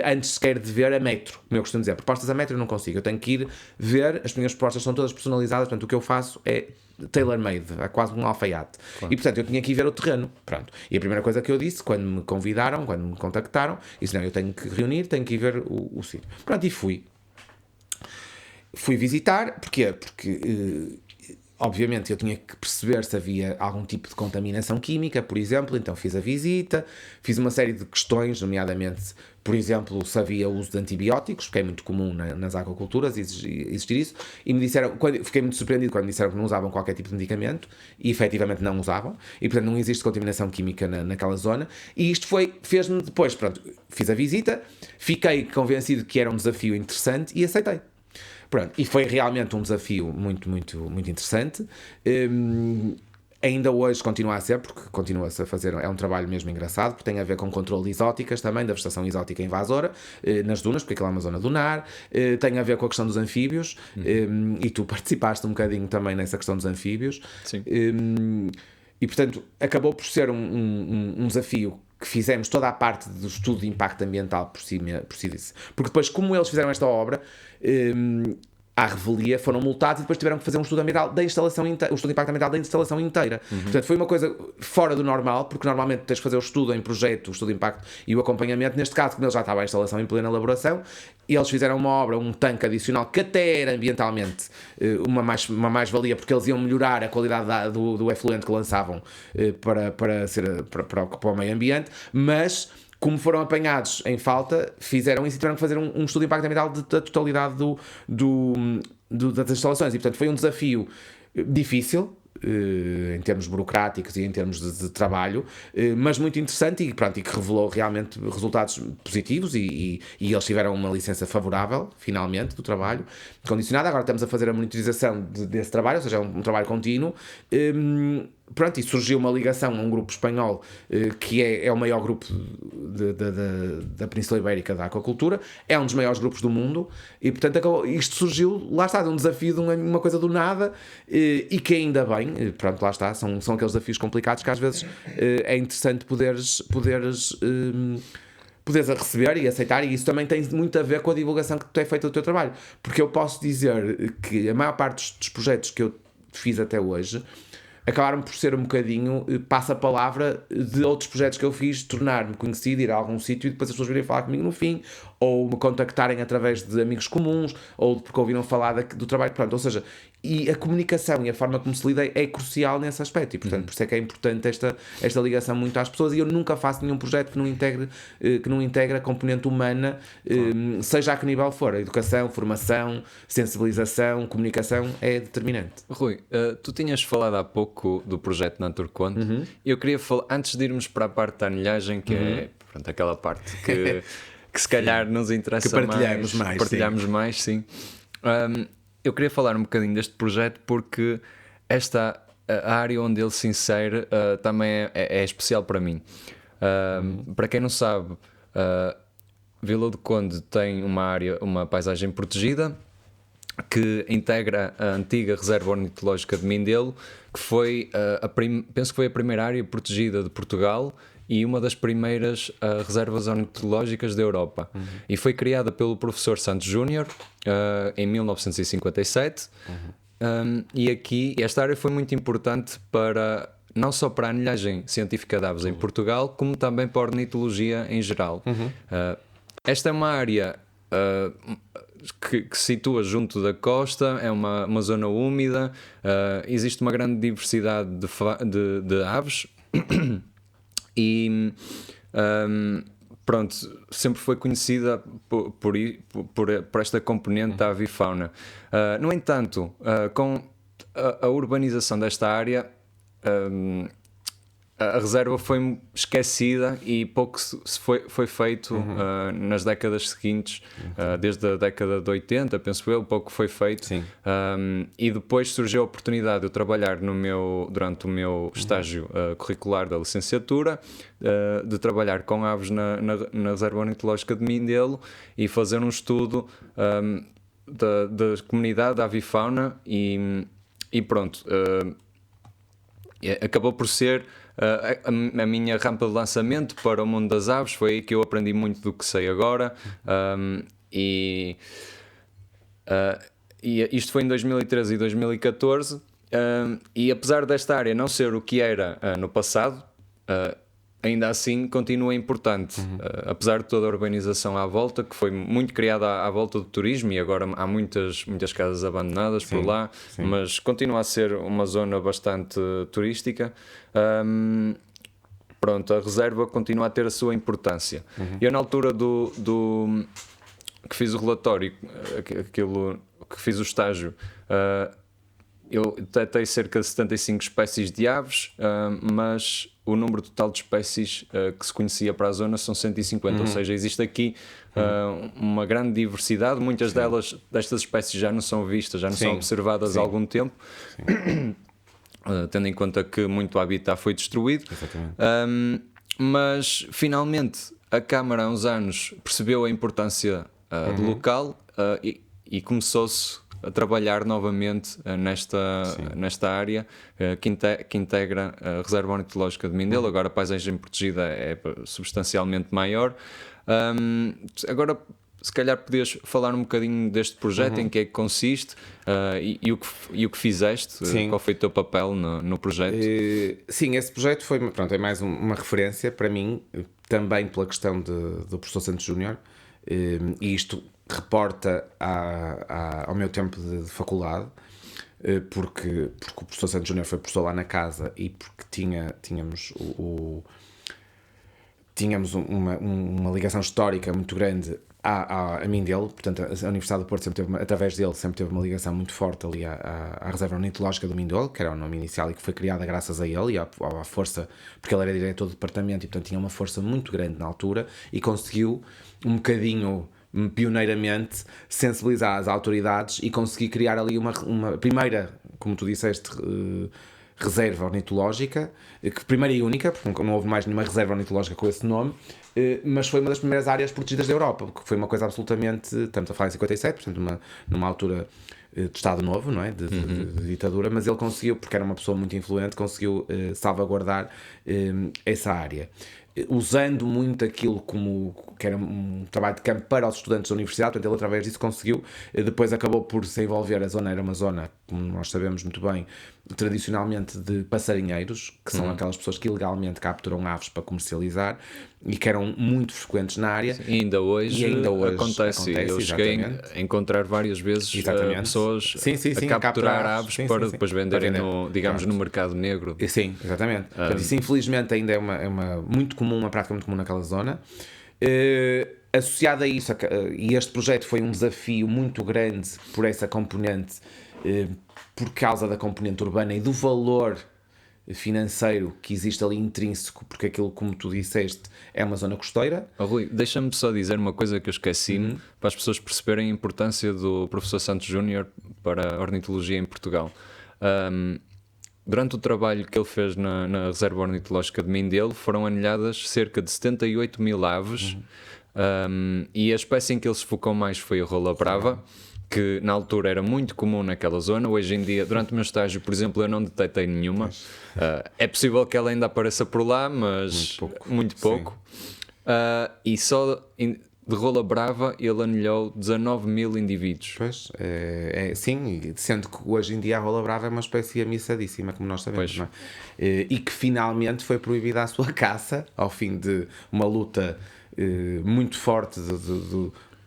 antes sequer de ver a metro. Como eu costumo dizer, propostas a metro eu não consigo. Eu tenho que ir ver, as minhas propostas são todas personalizadas, portanto o que eu faço é tailor-made, é quase um alfaiate. Claro. E portanto eu tinha que ir ver o terreno. Pronto. E a primeira coisa que eu disse, quando me convidaram, quando me contactaram, disse, não, eu tenho que reunir, tenho que ir ver o sítio. Pronto, e fui. Fui visitar, porquê? Porque obviamente eu tinha que perceber se havia algum tipo de contaminação química, por exemplo, então fiz a visita, fiz uma série de questões, nomeadamente, por exemplo, se havia uso de antibióticos, porque é muito comum nas aquaculturas existir isso, e me disseram, fiquei muito surpreendido quando me disseram que não usavam qualquer tipo de medicamento, e efetivamente não usavam, e portanto não existe contaminação química naquela zona, e isto fez-me depois, pronto, fiz a visita, fiquei convencido que era um desafio interessante e aceitei. Pronto, e foi realmente um desafio muito, muito, muito interessante. Ainda hoje continua a ser, porque continua-se a fazer, é um trabalho mesmo engraçado, porque tem a ver com controle de exóticas também, da vegetação exótica invasora, nas dunas, porque aquilo é uma zona dunar, tem a ver com a questão dos anfíbios, e tu participaste um bocadinho também nessa questão dos anfíbios.
Sim.
E portanto, acabou por ser um desafio que fizemos toda a parte do estudo de impacto ambiental por si disso. Porque depois, como eles fizeram esta obra, à revelia, foram multados e depois tiveram que fazer um estudo ambiental da instalação inteira, o estudo de impacto ambiental da instalação inteira. Portanto, foi uma coisa fora do normal, porque normalmente tens de fazer o estudo em projeto, o estudo de impacto e o acompanhamento. Neste caso, como ele já estava a instalação em plena elaboração, e eles fizeram uma obra, um tanque adicional, que até era ambientalmente uma mais-valia, porque eles iam melhorar a qualidade do efluente que lançavam para o meio ambiente, mas como foram apanhados em falta, fizeram isso e tiveram que fazer um estudo de impacto ambiental da totalidade das instalações. E, portanto, foi um desafio difícil, em termos burocráticos e em termos de trabalho, mas muito interessante e que revelou realmente resultados positivos e eles tiveram uma licença favorável, finalmente, do trabalho condicionado. Agora estamos a fazer a monitorização desse trabalho, ou seja, é um trabalho contínuo. Pronto, e surgiu uma ligação a um grupo espanhol que é o maior grupo da Península Ibérica da aquacultura, é um dos maiores grupos do mundo e portanto isto surgiu, lá está, de um desafio de uma coisa do nada e que ainda bem, pronto, lá está, são aqueles desafios complicados que às vezes é interessante poderes receber e aceitar, e isso também tem muito a ver com a divulgação que tu tens feito do teu trabalho, porque eu posso dizer que a maior parte dos projetos que eu fiz até hoje acabaram por ser um bocadinho passa-palavra de outros projetos que eu fiz, tornar-me conhecido, ir a algum sítio e depois as pessoas virem falar comigo no fim, ou me contactarem através de amigos comuns, ou porque ouviram falar do trabalho, pronto, ou seja, e a comunicação e a forma como se lida é crucial nesse aspecto, e portanto por isso é que é importante esta ligação muito às pessoas, e eu nunca faço nenhum projeto que não integre a componente humana, claro. Seja a que nível for, a educação, formação, sensibilização, comunicação é determinante.
Rui, tu tinhas falado há pouco do projeto Naturconto. Eu queria falar, antes de irmos para a parte da anilhagem, que é pronto, aquela parte que se calhar nos interessa
que
partilhamos mais, sim. Eu queria falar um bocadinho deste projeto porque a área onde ele se insere também é especial para mim. Para quem não sabe, Vila do Conde tem uma paisagem protegida que integra a antiga Reserva Ornitológica de Mindelo, que foi penso que foi a primeira área protegida de Portugal e uma das primeiras reservas ornitológicas da Europa. E foi criada pelo professor Santos Júnior em 1957. E esta área foi muito importante não só para a anilhagem científica de aves em Portugal, como também para a ornitologia em geral. Esta é uma área que se situa junto da costa, é uma zona úmida, existe uma grande diversidade de aves e pronto, sempre foi conhecida por esta componente da avifauna. No entanto, com a urbanização desta área, a reserva foi esquecida e pouco foi feito nas décadas seguintes, desde a década de 80, penso eu, pouco foi feito. E depois surgiu a oportunidade de eu trabalhar durante o meu estágio curricular da licenciatura, de trabalhar com aves na Reserva Ornitológica de Mindelo e fazer um estudo da comunidade da avifauna e pronto. Acabou por ser a minha rampa de lançamento para o mundo das aves. Foi aí que eu aprendi muito do que sei agora. E isto foi em 2013 e 2014. E apesar desta área não ser o que era no passado, ainda assim continua importante, apesar de toda a urbanização à volta, que foi muito criada à volta do turismo, e agora há muitas casas abandonadas por lá, mas continua a ser uma zona bastante turística. Pronto, a reserva continua a ter a sua importância. Eu, na altura que fiz o relatório, aquilo que fiz o estágio, eu detectei cerca de 75 espécies de aves, mas o número total de espécies que se conhecia para a zona são 150, ou seja, existe aqui uma grande diversidade. Muitas destas espécies já não são vistas, já não são observadas há algum tempo, tendo em conta que muito habitat foi destruído. Mas finalmente a Câmara há uns anos percebeu a importância do local e começou-se a trabalhar novamente nesta área que integra a Reserva Ornitológica de Mindelo. Agora a paisagem protegida é substancialmente maior. Agora, se calhar podias falar um bocadinho deste projeto, em que é que consiste, e o que fizeste, qual foi o teu papel no projeto?
Sim, esse projeto foi, pronto, é mais uma referência para mim, também pela questão do professor Santos Júnior, e isto reporta ao meu tempo de faculdade, porque o professor Santos Júnior foi professor lá na casa e porque tínhamos uma ligação histórica muito grande a Mindelo. Portanto, a Universidade do Porto sempre teve, através dele, sempre teve uma ligação muito forte ali à Reserva Ornitológica do Mindelo, que era o nome inicial e que foi criada graças a ele e à força, porque ele era diretor do departamento e portanto tinha uma força muito grande na altura, e conseguiu um bocadinho pioneiramente sensibilizar as autoridades e conseguir criar ali uma primeira, como tu disseste, reserva ornitológica, que primeira e única, porque não houve mais nenhuma reserva ornitológica com esse nome, mas foi uma das primeiras áreas protegidas da Europa, que foi uma coisa absolutamente, estamos a falar em 57, portanto numa altura de Estado Novo, não é? De ditadura, mas ele conseguiu, porque era uma pessoa muito influente, conseguiu salvaguardar essa área, usando muito aquilo que era um trabalho de campo para os estudantes da universidade. Portanto, ele através disso conseguiu, depois acabou por se envolver. A zona era uma zona, como nós sabemos muito bem, tradicionalmente de passarinheiros, que são aquelas pessoas que ilegalmente capturam aves para comercializar e que eram muito frequentes na área.
E ainda hoje acontece. Eu cheguei a encontrar várias vezes pessoas a capturar aves para depois venderem no mercado negro.
Sim, exatamente. Portanto, isso infelizmente ainda é uma muito comum, uma prática muito comum naquela zona. Associado a isso, e este projeto foi um desafio muito grande por essa componente, por causa da componente urbana e do valor financeiro que existe ali intrínseco, porque aquilo, como tu disseste, é uma zona costeira.
Rui, deixa-me só dizer uma coisa que eu esqueci, para as pessoas perceberem a importância do professor Santos Júnior para a ornitologia em Portugal. Durante o trabalho que ele fez na Reserva Ornitológica de Mindelo, foram anilhadas cerca de 78 mil aves, e a espécie em que ele se focou mais foi a rola brava, que na altura era muito comum naquela zona. Hoje em dia, durante o meu estágio, por exemplo, eu não detectei nenhuma. É possível que ela ainda apareça por lá, mas muito pouco. E só de rola brava ele anilhou 19 mil indivíduos.
Pois, sim, sendo que hoje em dia a rola brava é uma espécie ameaçadíssima, como nós sabemos, não é? E que finalmente foi proibida a sua caça, ao fim de uma luta muito forte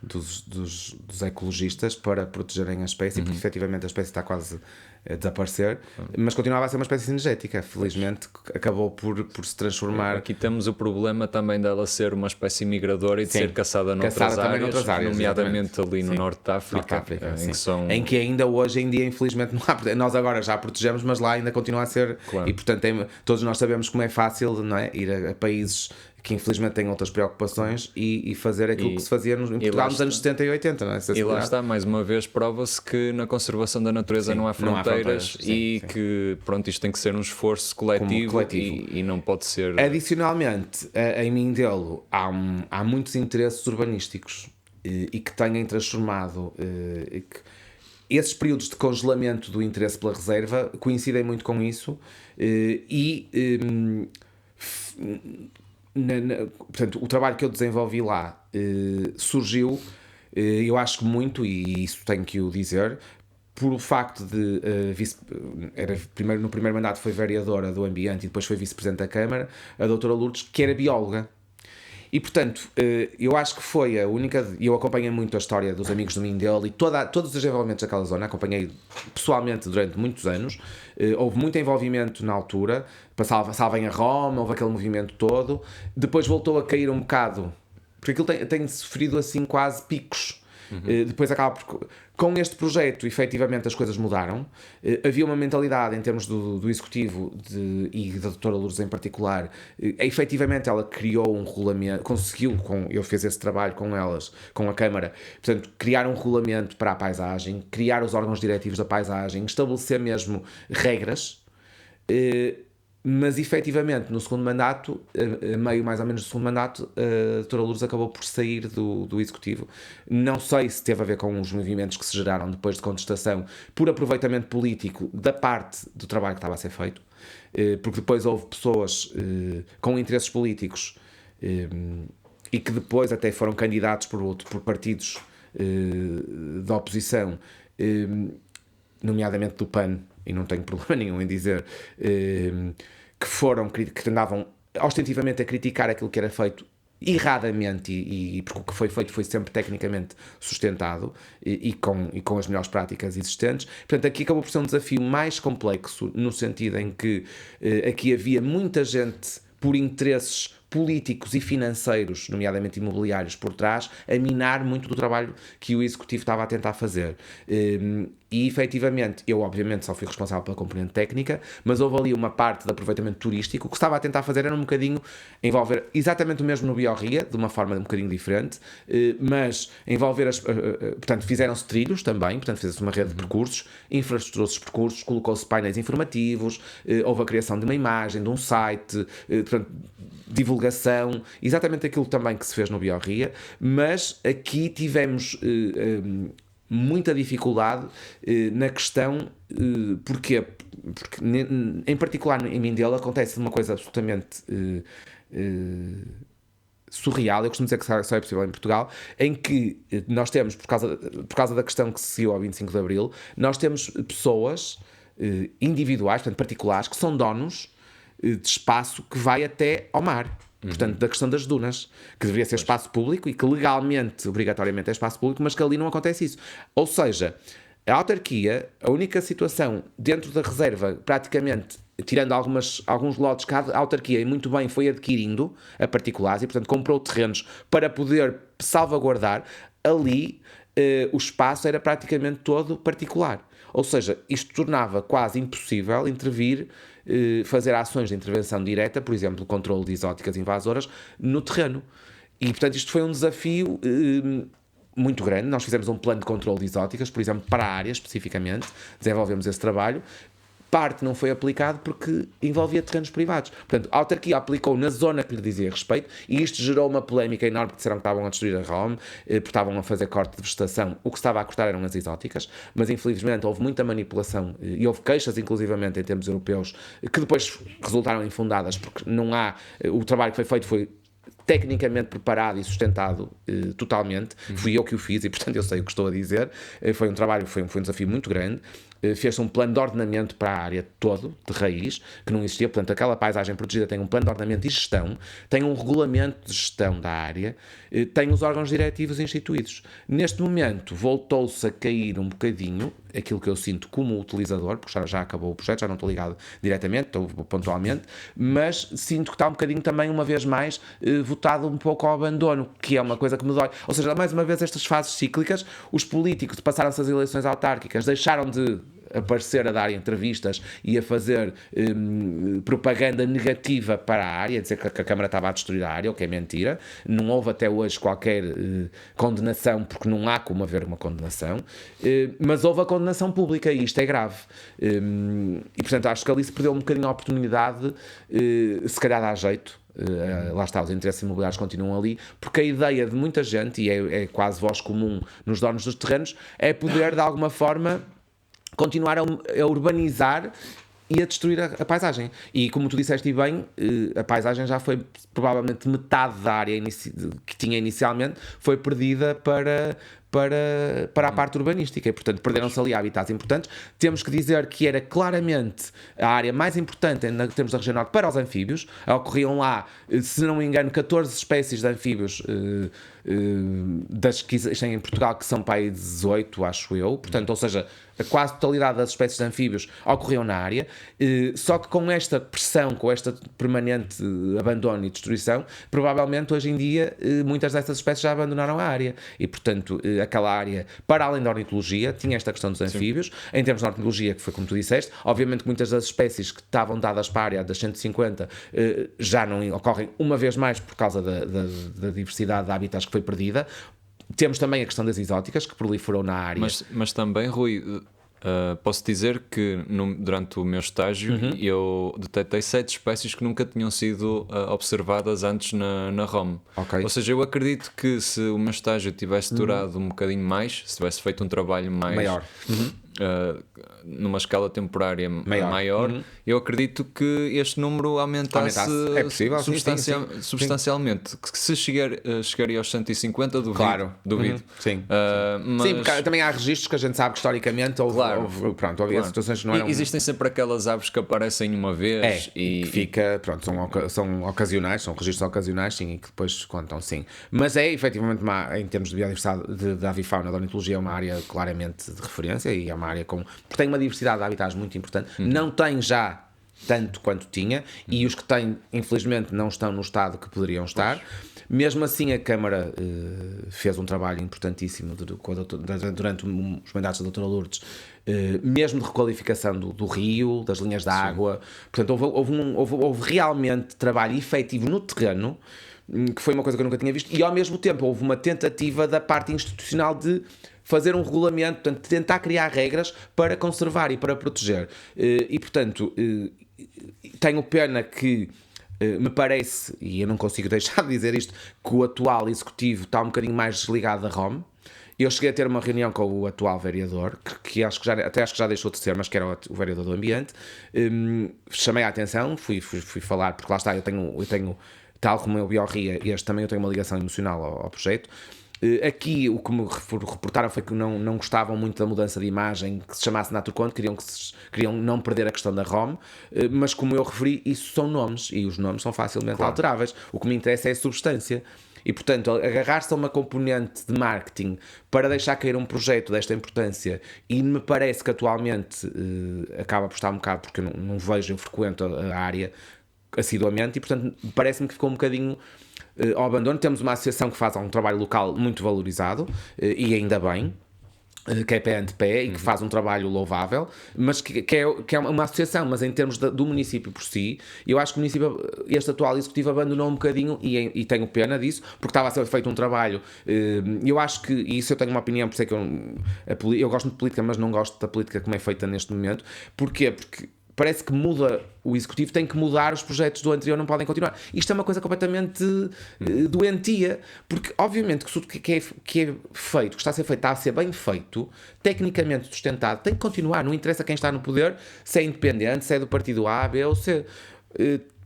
dos ecologistas para protegerem a espécie, porque efetivamente a espécie está quase a desaparecer, mas continuava a ser uma espécie sinergética. Felizmente acabou por se transformar.
Aqui temos o problema também dela ser uma espécie migradora e de ser caçada noutras áreas, nomeadamente ali no Norte de África,
em que ainda hoje em dia infelizmente não há. Nós agora já a protegemos, mas lá ainda continua a ser, e portanto todos nós sabemos como é fácil, não é? Ir a países que infelizmente têm outras preocupações e fazer aquilo que se fazia em Portugal nos anos 70 e 80, não é?
E lá está, mais uma vez prova-se que na conservação da natureza não há fronteiras, que pronto, isto tem que ser um esforço coletivo. E não pode ser...
Adicionalmente, em Mindelo há muitos interesses urbanísticos e que têm transformado esses períodos de congelamento do interesse pela reserva coincidem muito com isso, portanto, o trabalho que eu desenvolvi lá surgiu, eu acho que muito, e isso tenho que o dizer, por o facto de no primeiro mandato foi vereadora do Ambiente e depois foi vice-presidente da Câmara, a doutora Lourdes, que era bióloga. E, portanto, eu acho que foi a única... Eu acompanhei muito a história dos Amigos do Mindelo e todos os desenvolvimentos daquela zona, acompanhei pessoalmente durante muitos anos. Houve muito envolvimento na altura, passava em Roma, houve aquele movimento todo. Depois voltou a cair um bocado, porque aquilo tem sofrido assim quase picos. Depois acaba com este projeto, efetivamente as coisas mudaram. Havia uma mentalidade em termos do executivo e da doutora Lourdes em particular. Efetivamente ela criou um regulamento, eu fiz esse trabalho com elas, com a Câmara, portanto, criar um regulamento para a paisagem, criar os órgãos diretivos da paisagem, estabelecer mesmo regras. Mas efetivamente no segundo mandato, meio mais ou menos do segundo mandato, a doutora Lourdes acabou por sair do executivo. Não sei se teve a ver com os movimentos que se geraram depois de contestação por aproveitamento político da parte do trabalho que estava a ser feito, porque depois houve pessoas com interesses políticos e que depois até foram candidatos por partidos da oposição, nomeadamente do PAN, e não tenho problema nenhum em dizer, que andavam ostensivamente a criticar aquilo que era feito erradamente, e porque o que foi feito foi sempre tecnicamente sustentado e com as melhores práticas existentes. Portanto, aqui acabou por ser um desafio mais complexo, no sentido em que aqui havia muita gente por interesses políticos e financeiros, nomeadamente imobiliários, por trás, a minar muito do trabalho que o Executivo estava a tentar fazer. E, efetivamente, eu obviamente só fui responsável pela componente técnica, mas houve ali uma parte de aproveitamento turístico. O que estava a tentar fazer era um bocadinho envolver exatamente o mesmo no Biorria, de uma forma um bocadinho diferente, mas envolver portanto, fizeram-se trilhos também, portanto, fez-se uma rede de percursos, infraestruturou-se os percursos, colocou-se painéis informativos, houve a criação de uma imagem, de um site, portanto, divulgação, exatamente aquilo também que se fez no Biorria, mas aqui tivemos muita dificuldade na questão, porquê? Porque em particular em Mindelo acontece uma coisa absolutamente surreal, eu costumo dizer que só é possível em Portugal, em que nós temos, por causa da questão que se seguiu ao 25 de Abril, nós temos pessoas individuais, portanto particulares, que são donos de espaço que vai até ao mar. Portanto, da questão das dunas, que deveria ser espaço público e que legalmente, obrigatoriamente é espaço público, mas que ali não acontece isso. Ou seja, a autarquia, a única situação dentro da reserva, praticamente, tirando alguns lotes que a autarquia, e muito bem, foi adquirindo a particulares e, portanto, comprou terrenos para poder salvaguardar, ali o espaço era praticamente todo particular. Ou seja, isto tornava quase impossível intervir, fazer ações de intervenção direta, por exemplo, o controle de exóticas invasoras, no terreno. E, portanto, isto foi um desafio muito grande. Nós fizemos um plano de controle de exóticas, por exemplo, para a área especificamente, desenvolvemos esse trabalho. Parte não foi aplicado porque envolvia terrenos privados. Portanto, a autarquia aplicou na zona que lhe dizia respeito, e isto gerou uma polémica enorme, porque disseram que estavam a destruir a ROM, porque estavam a fazer corte de vegetação. O que estava a cortar eram as exóticas, mas infelizmente houve muita manipulação e houve queixas, inclusivamente em termos europeus, que depois resultaram infundadas, porque não há... O trabalho que foi feito foi tecnicamente preparado e sustentado totalmente. Fui eu que o fiz e, portanto, eu sei o que estou a dizer. Foi um trabalho, foi um desafio muito grande. Fez-se um plano de ordenamento para a área todo, de raiz, que não existia. Portanto, aquela paisagem protegida tem um plano de ordenamento e gestão, tem um regulamento de gestão da área, tem os órgãos diretivos instituídos. Neste momento, voltou-se a cair um bocadinho aquilo que eu sinto como utilizador, porque já acabou o projeto, já não estou ligado diretamente, estou pontualmente, mas sinto que está um bocadinho também, uma vez mais, votado um pouco ao abandono, que é uma coisa que me dói. Ou seja, mais uma vez, estas fases cíclicas, os políticos passaram-se as eleições autárquicas, deixaram de aparecer a dar entrevistas e a fazer propaganda negativa para a área, dizer que a Câmara estava a destruir a área, o que é mentira. Não houve até hoje qualquer condenação, porque não há como haver uma condenação, mas houve a condenação pública e isto é grave. E portanto acho que ali se perdeu um bocadinho a oportunidade, se calhar dá jeito, lá está, os interesses imobiliários continuam ali, porque a ideia de muita gente, e é quase voz comum nos donos dos terrenos, é poder de alguma forma continuar a urbanizar e a destruir a paisagem. E como tu disseste bem, a paisagem já foi provavelmente metade da área que tinha inicialmente, foi perdida para a parte urbanística e, portanto, perderam-se ali habitats importantes. Temos que dizer que era claramente a área mais importante em termos da região norte para os anfíbios. Ocorriam lá, se não me engano, 14 espécies de anfíbios das que existem em Portugal, que são para aí 18, acho eu. Portanto, ou seja, a quase totalidade das espécies de anfíbios ocorriam na área. Só que com esta pressão, com esta permanente abandono e destruição, provavelmente hoje em dia muitas dessas espécies já abandonaram a área. E, portanto, aquela área, para além da ornitologia, tinha esta questão dos anfíbios. Sim. Em termos de ornitologia, que foi como tu disseste, obviamente que muitas das espécies que estavam dadas para a área das 150 já não ocorrem uma vez mais por causa da diversidade de habitats que foi perdida. Temos também a questão das exóticas que proliferou na área.
Mas também, Rui, posso dizer que durante o meu estágio eu detetei 7 espécies que nunca tinham sido observadas antes na ROM.
Okay.
Ou seja, eu acredito que se o meu estágio tivesse durado um bocadinho mais, se tivesse feito um trabalho maior, numa escala temporária maior, eu acredito que este número aumentasse
é possível,
substancialmente. Que se chegaria aos 150, duvido.
Claro.
Duvido.
Sim.
Mas...
Sim, porque também há registros que a gente sabe que historicamente havia situações que não eram...
Existem sempre aquelas aves que aparecem uma vez
e que fica, são ocasionais, são registros ocasionais, sim, e que depois contam, sim. Mas é efetivamente em termos de biodiversidade da avifauna, da ornitologia, é uma área claramente de referência e é uma área porque tem uma diversidade de habitats muito importante. Não tem já tanto quanto tinha, e os que têm, infelizmente, não estão no estado que poderiam estar. Mesmo assim, a Câmara fez um trabalho importantíssimo durante os mandatos da doutora Lourdes, mesmo de requalificação do rio, das linhas de água. Portanto, houve realmente trabalho efetivo no terreno, que foi uma coisa que eu nunca tinha visto, e ao mesmo tempo houve uma tentativa da parte institucional de fazer um regulamento, portanto, tentar criar regras para conservar e para proteger. E, portanto, tenho pena que me parece, e eu não consigo deixar de dizer isto, que o atual executivo está um bocadinho mais desligado da ROM. Eu cheguei a ter uma reunião com o atual vereador, que acho que já deixou de ser, mas que era o vereador do Ambiente. Chamei a atenção, fui falar, porque lá está, eu tenho tal como eu Biorria, também eu tenho uma ligação emocional ao projeto. Aqui o que me reportaram foi que não gostavam muito da mudança de imagem, que se chamasse Naturconto, queriam não perder a questão da ROM, mas como eu referi, isso são nomes, e os nomes são facilmente alteráveis. O que me interessa é a substância. E, portanto, agarrar-se a uma componente de marketing para deixar cair um projeto desta importância, e me parece que atualmente acaba por estar um bocado, porque eu não vejo, eu frequento a área assiduamente, e, portanto, parece-me que ficou um bocadinho ao abandono. Temos uma associação que faz um trabalho local muito valorizado, e ainda bem, que é pé ante pé e que faz um trabalho louvável, mas que é uma associação, mas em termos do município por si, eu acho que o município, este atual executivo, abandonou um bocadinho, e tenho pena disso, porque estava a ser feito um trabalho. Eu acho que, e isso eu tenho uma opinião, por isso é que eu gosto de política, mas não gosto da política como é feita neste momento. Porquê? Porque parece que o executivo tem que mudar, os projetos do anterior não podem continuar. Isto é uma coisa completamente doentia, porque obviamente que tudo que é feito, que está a ser feito, está a ser bem feito, tecnicamente sustentado, tem que continuar. Não interessa quem está no poder, se é independente, se é do partido A, B ou C.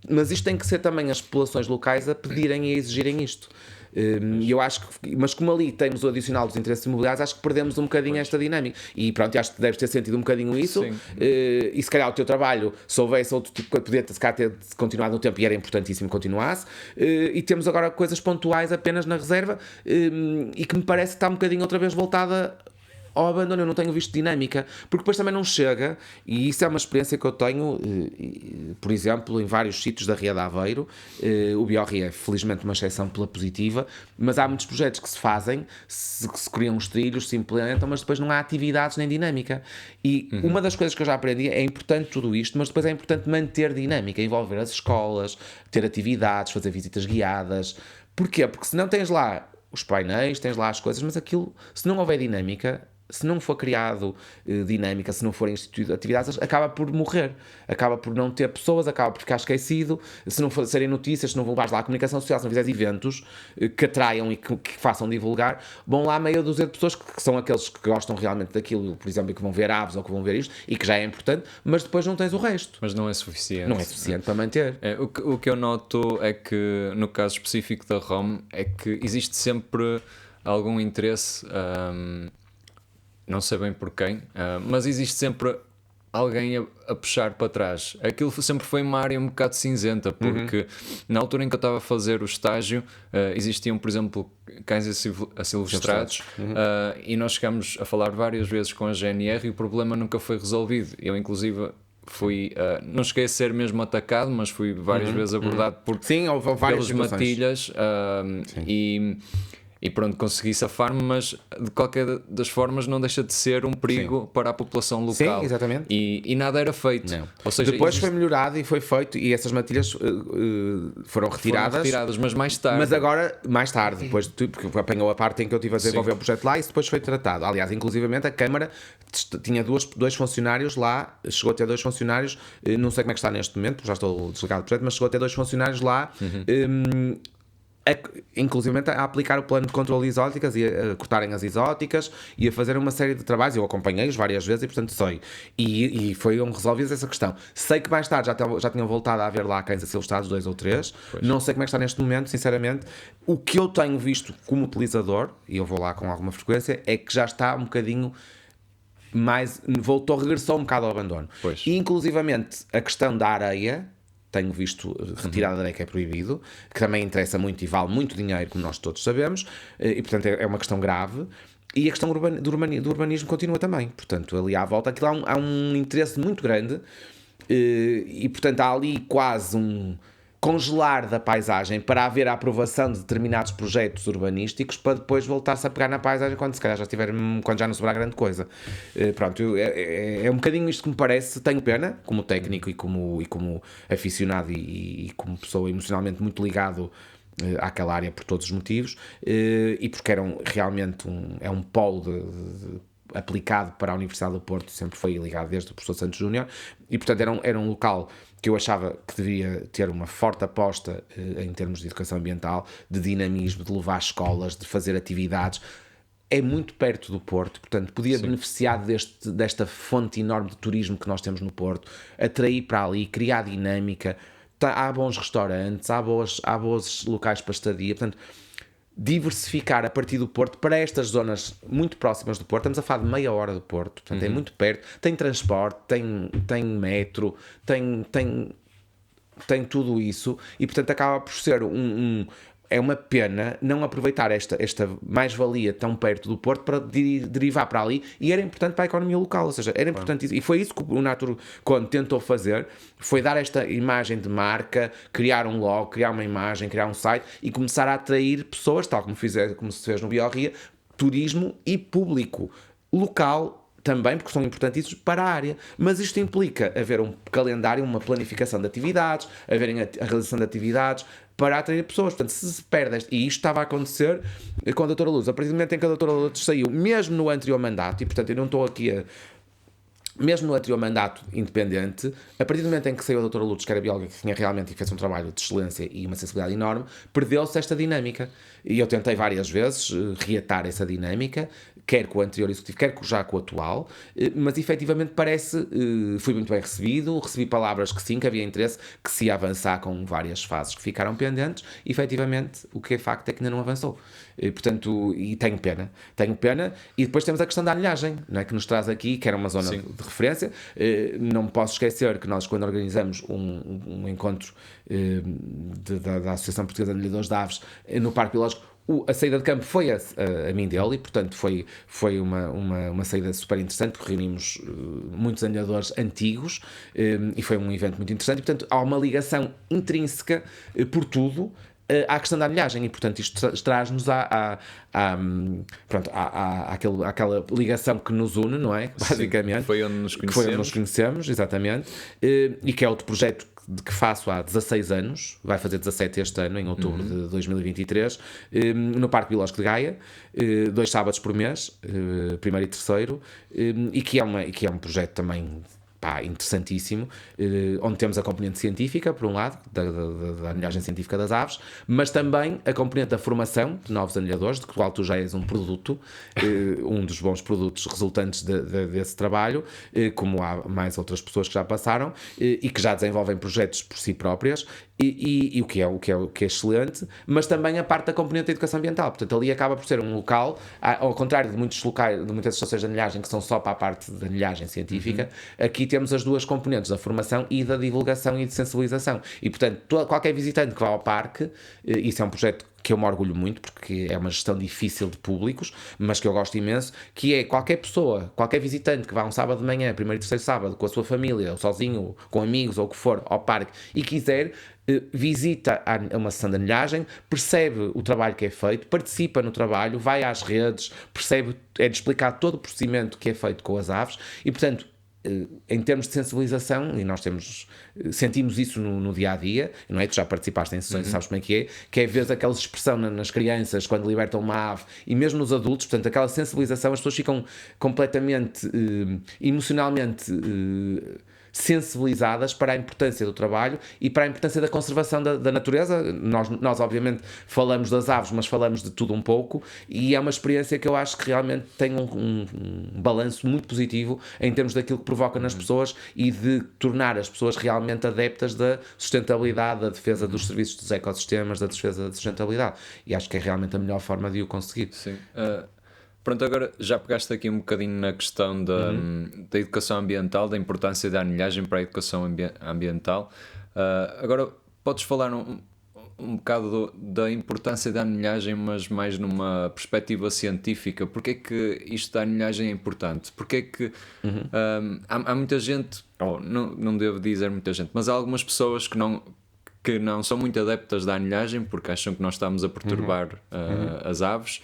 Mas isto tem que ser também as populações locais a pedirem e a exigirem isto. E eu acho que, mas como ali temos o adicional dos interesses imobiliários, acho que perdemos um bocadinho esta dinâmica. E pronto, acho que deves ter sentido um bocadinho isso. E se calhar o teu trabalho, se houvesse outro tipo de coisa, podia ter continuado no tempo, e era importantíssimo que continuasse. E temos agora coisas pontuais apenas na reserva, e que me parece que está um bocadinho outra vez voltada ao abandono. Eu não tenho visto dinâmica, porque depois também não chega, e isso é uma experiência que eu tenho, por exemplo, em vários sítios da Ria de Aveiro. O Biorria é felizmente uma exceção pela positiva, mas há muitos projetos que se fazem, que se criam os trilhos, se implementam, mas depois não há atividades nem dinâmica. E uma das coisas que eu já aprendi, é importante tudo isto, mas depois é importante manter dinâmica, envolver as escolas, ter atividades, fazer visitas guiadas. Porquê? Porque se não tens lá os painéis, tens lá as coisas, mas aquilo, se não houver dinâmica, se não for criado dinâmica, se não forem instituídas atividades, acaba por morrer, acaba por não ter pessoas, acaba por ficar esquecido, se não for serem notícias, se não levares lá a comunicação social, se não fizeres eventos que atraiam e que façam divulgar, vão lá meia dúzia de pessoas que são aqueles que gostam realmente daquilo, por exemplo, que vão ver aves ou que vão ver isto, e que já é importante, mas depois não tens o resto.
Mas não é suficiente.
Não é suficiente para manter.
O que eu noto é que, no caso específico da ROM, é que existe sempre algum interesse, não sei bem por quem, mas existe sempre alguém a puxar para trás. Aquilo sempre foi uma área um bocado cinzenta, porque na altura em que eu estava a fazer o estágio, existiam, por exemplo, cães asilvestrados, e nós chegámos a falar várias vezes com a GNR e o problema nunca foi resolvido. Eu, inclusive, fui, não cheguei a ser mesmo atacado, mas fui várias vezes abordado
Sim, houve várias
pelas matilhas, e pronto, consegui safar-me, mas de qualquer das formas não deixa de ser um perigo para a população local.
Sim, exatamente.
E nada era feito.
Ou seja, depois foi melhorado e foi feito, e essas matilhas foram retiradas,
mas mais tarde.
Mas agora, mais tarde, depois, porque apanhou a parte em que eu estive a desenvolver o projeto lá, e isso depois foi tratado. Aliás, inclusivamente a Câmara tinha dois funcionários lá, chegou a ter 2 funcionários, não sei como é que está neste momento, porque já estou desligado do projeto, mas chegou a ter 2 funcionários lá, inclusive a aplicar o plano de controle de exóticas e a cortarem as exóticas e a fazer uma série de trabalhos. Eu acompanhei-os várias vezes e portanto sei, e foram resolvidas essa questão. Sei que mais tarde já tinham voltado a haver lá cães asilvestrados, 2 ou 3. Não sei como é que está neste momento, sinceramente. O que eu tenho visto como utilizador, e eu vou lá com alguma frequência, é que já está um bocadinho mais, regressou um bocado ao abandono. E inclusivamente a questão da areia, tenho visto retirada da areia, que é proibido, que também interessa muito e vale muito dinheiro, como nós todos sabemos, e portanto é uma questão grave. E a questão do urbanismo continua também. Portanto, ali à volta, aquilo há um interesse muito grande, e portanto há ali quase um congelar da paisagem para haver a aprovação de determinados projetos urbanísticos, para depois voltar-se a pegar na paisagem quando se calhar quando já não sobrar grande coisa. Pronto, é um bocadinho isto que me parece. Tenho pena, como técnico e como aficionado e como pessoa emocionalmente muito ligado àquela área por todos os motivos, e porque realmente um polo aplicado para a Universidade do Porto, sempre foi ligado desde o professor Santos Júnior, e portanto era um local que eu achava que devia ter uma forte aposta em termos de educação ambiental, de dinamismo, de levar escolas, de fazer atividades. É muito perto do Porto, portanto podia beneficiar desta fonte enorme de turismo que nós temos no Porto, atrair para ali, criar dinâmica. Há bons restaurantes, há bons locais para estadia, portanto diversificar a partir do Porto para estas zonas muito próximas do Porto. Estamos a falar de meia hora do Porto, portanto é muito perto, tem transporte, tem metro, tem tudo isso, e portanto acaba por ser é uma pena não aproveitar esta mais-valia tão perto do Porto para derivar para ali, e era importante para a economia local, ou seja, era importante isso, e foi isso que o Natur Conde tentou fazer, foi dar esta imagem de marca, criar um logo, criar uma imagem, criar um site e começar a atrair pessoas, tal como se fez no Biorria, turismo e público local também, porque são importantíssimos para a área. Mas isto implica haver um calendário, uma planificação de atividades, haverem a realização de atividades para atrair pessoas. Portanto, se perde e isto estava a acontecer com a doutora Lourdes, a partir do momento em que a doutora Lourdes saiu, mesmo no anterior mandato, e portanto eu não estou aqui mesmo no anterior mandato independente, a partir do momento em que saiu a doutora Lourdes, que era bióloga, que tinha realmente e fez um trabalho de excelência e uma sensibilidade enorme, perdeu-se esta dinâmica. E eu tentei várias vezes reatar essa dinâmica, quer com o anterior executivo, quer já com o atual, mas efetivamente fui muito bem recebido, recebi palavras que sim, que havia interesse, que se ia avançar com várias fases que ficaram pendentes, e efetivamente o que é facto é que ainda não avançou. Portanto, e tenho pena, e depois temos a questão da anilhagem, não é, que nos traz aqui, que era uma zona de referência. Não me posso esquecer que nós, quando organizamos um encontro da Associação Portuguesa de Anilhadores de Aves no Parque Biológico, a saída de campo foi a Mindelo, e portanto foi uma saída super interessante, porque reunimos muitos anilhadores antigos, e foi um evento muito interessante, e portanto há uma ligação intrínseca por tudo à questão da anilhagem, e portanto isto traz-nos àquela ligação que nos une, não é? Basicamente.
Sim, foi onde nos conhecemos.
Foi onde nos conhecemos, exatamente, e que é outro projeto de que faço há 16 anos, vai fazer 17 este ano, em outubro de 2023, no Parque Biológico de Gaia, 2 sábados por mês, primeiro e terceiro, e que é um projeto também interessantíssimo, onde temos a componente científica, por um lado, da anilhagem científica das aves, mas também a componente da formação de novos anilhadores, de qual tu já és um produto, um dos bons produtos resultantes desse trabalho, como há mais outras pessoas que já passaram e que já desenvolvem projetos por si próprias, e o que é excelente, mas também a parte da componente da educação ambiental. Portanto, ali acaba por ser um local, ao contrário de muitos locais, de muitas estações de anilhagem que são só para a parte da anilhagem científica, aqui temos as duas componentes da formação e da divulgação e de sensibilização. E, portanto, qualquer visitante que vá ao parque, isso é um projeto que eu me orgulho muito, porque é uma gestão difícil de públicos, mas que eu gosto imenso, que é qualquer pessoa, qualquer visitante que vá um sábado de manhã, primeiro e terceiro sábado, com a sua família, ou sozinho, ou com amigos, ou o que for, ao parque, e quiser, visita uma sessão de anilhagem, percebe o trabalho que é feito, participa no trabalho, vai às redes, percebe, é-de explicar todo o procedimento que é feito com as aves, e, portanto, em termos de sensibilização, e nós sentimos isso no dia-a-dia, não é? Tu já participaste em sessões, sabes como é, que é ver aquela expressão nas crianças quando libertam uma ave, e mesmo nos adultos, portanto, aquela sensibilização, as pessoas ficam completamente, emocionalmente sensibilizadas para a importância do trabalho e para a importância da conservação da natureza. Nós obviamente falamos das aves, mas falamos de tudo um pouco, e é uma experiência que eu acho que realmente tem um balanço muito positivo em termos daquilo que provoca nas pessoas e de tornar as pessoas realmente adeptas da sustentabilidade, da defesa dos serviços dos ecossistemas, da defesa da sustentabilidade, e acho que é realmente a melhor forma de o conseguir.
Sim. Pronto, agora já pegaste aqui um bocadinho na questão da educação ambiental, da importância da anilhagem para a educação ambiental. Agora podes falar um bocado da importância da anilhagem, mas mais numa perspectiva científica. Porque é que isto da anilhagem é importante? Porque é que há muita gente, não devo dizer muita gente, mas há algumas pessoas que não são muito adeptas da anilhagem porque acham que nós estamos a perturbar as aves,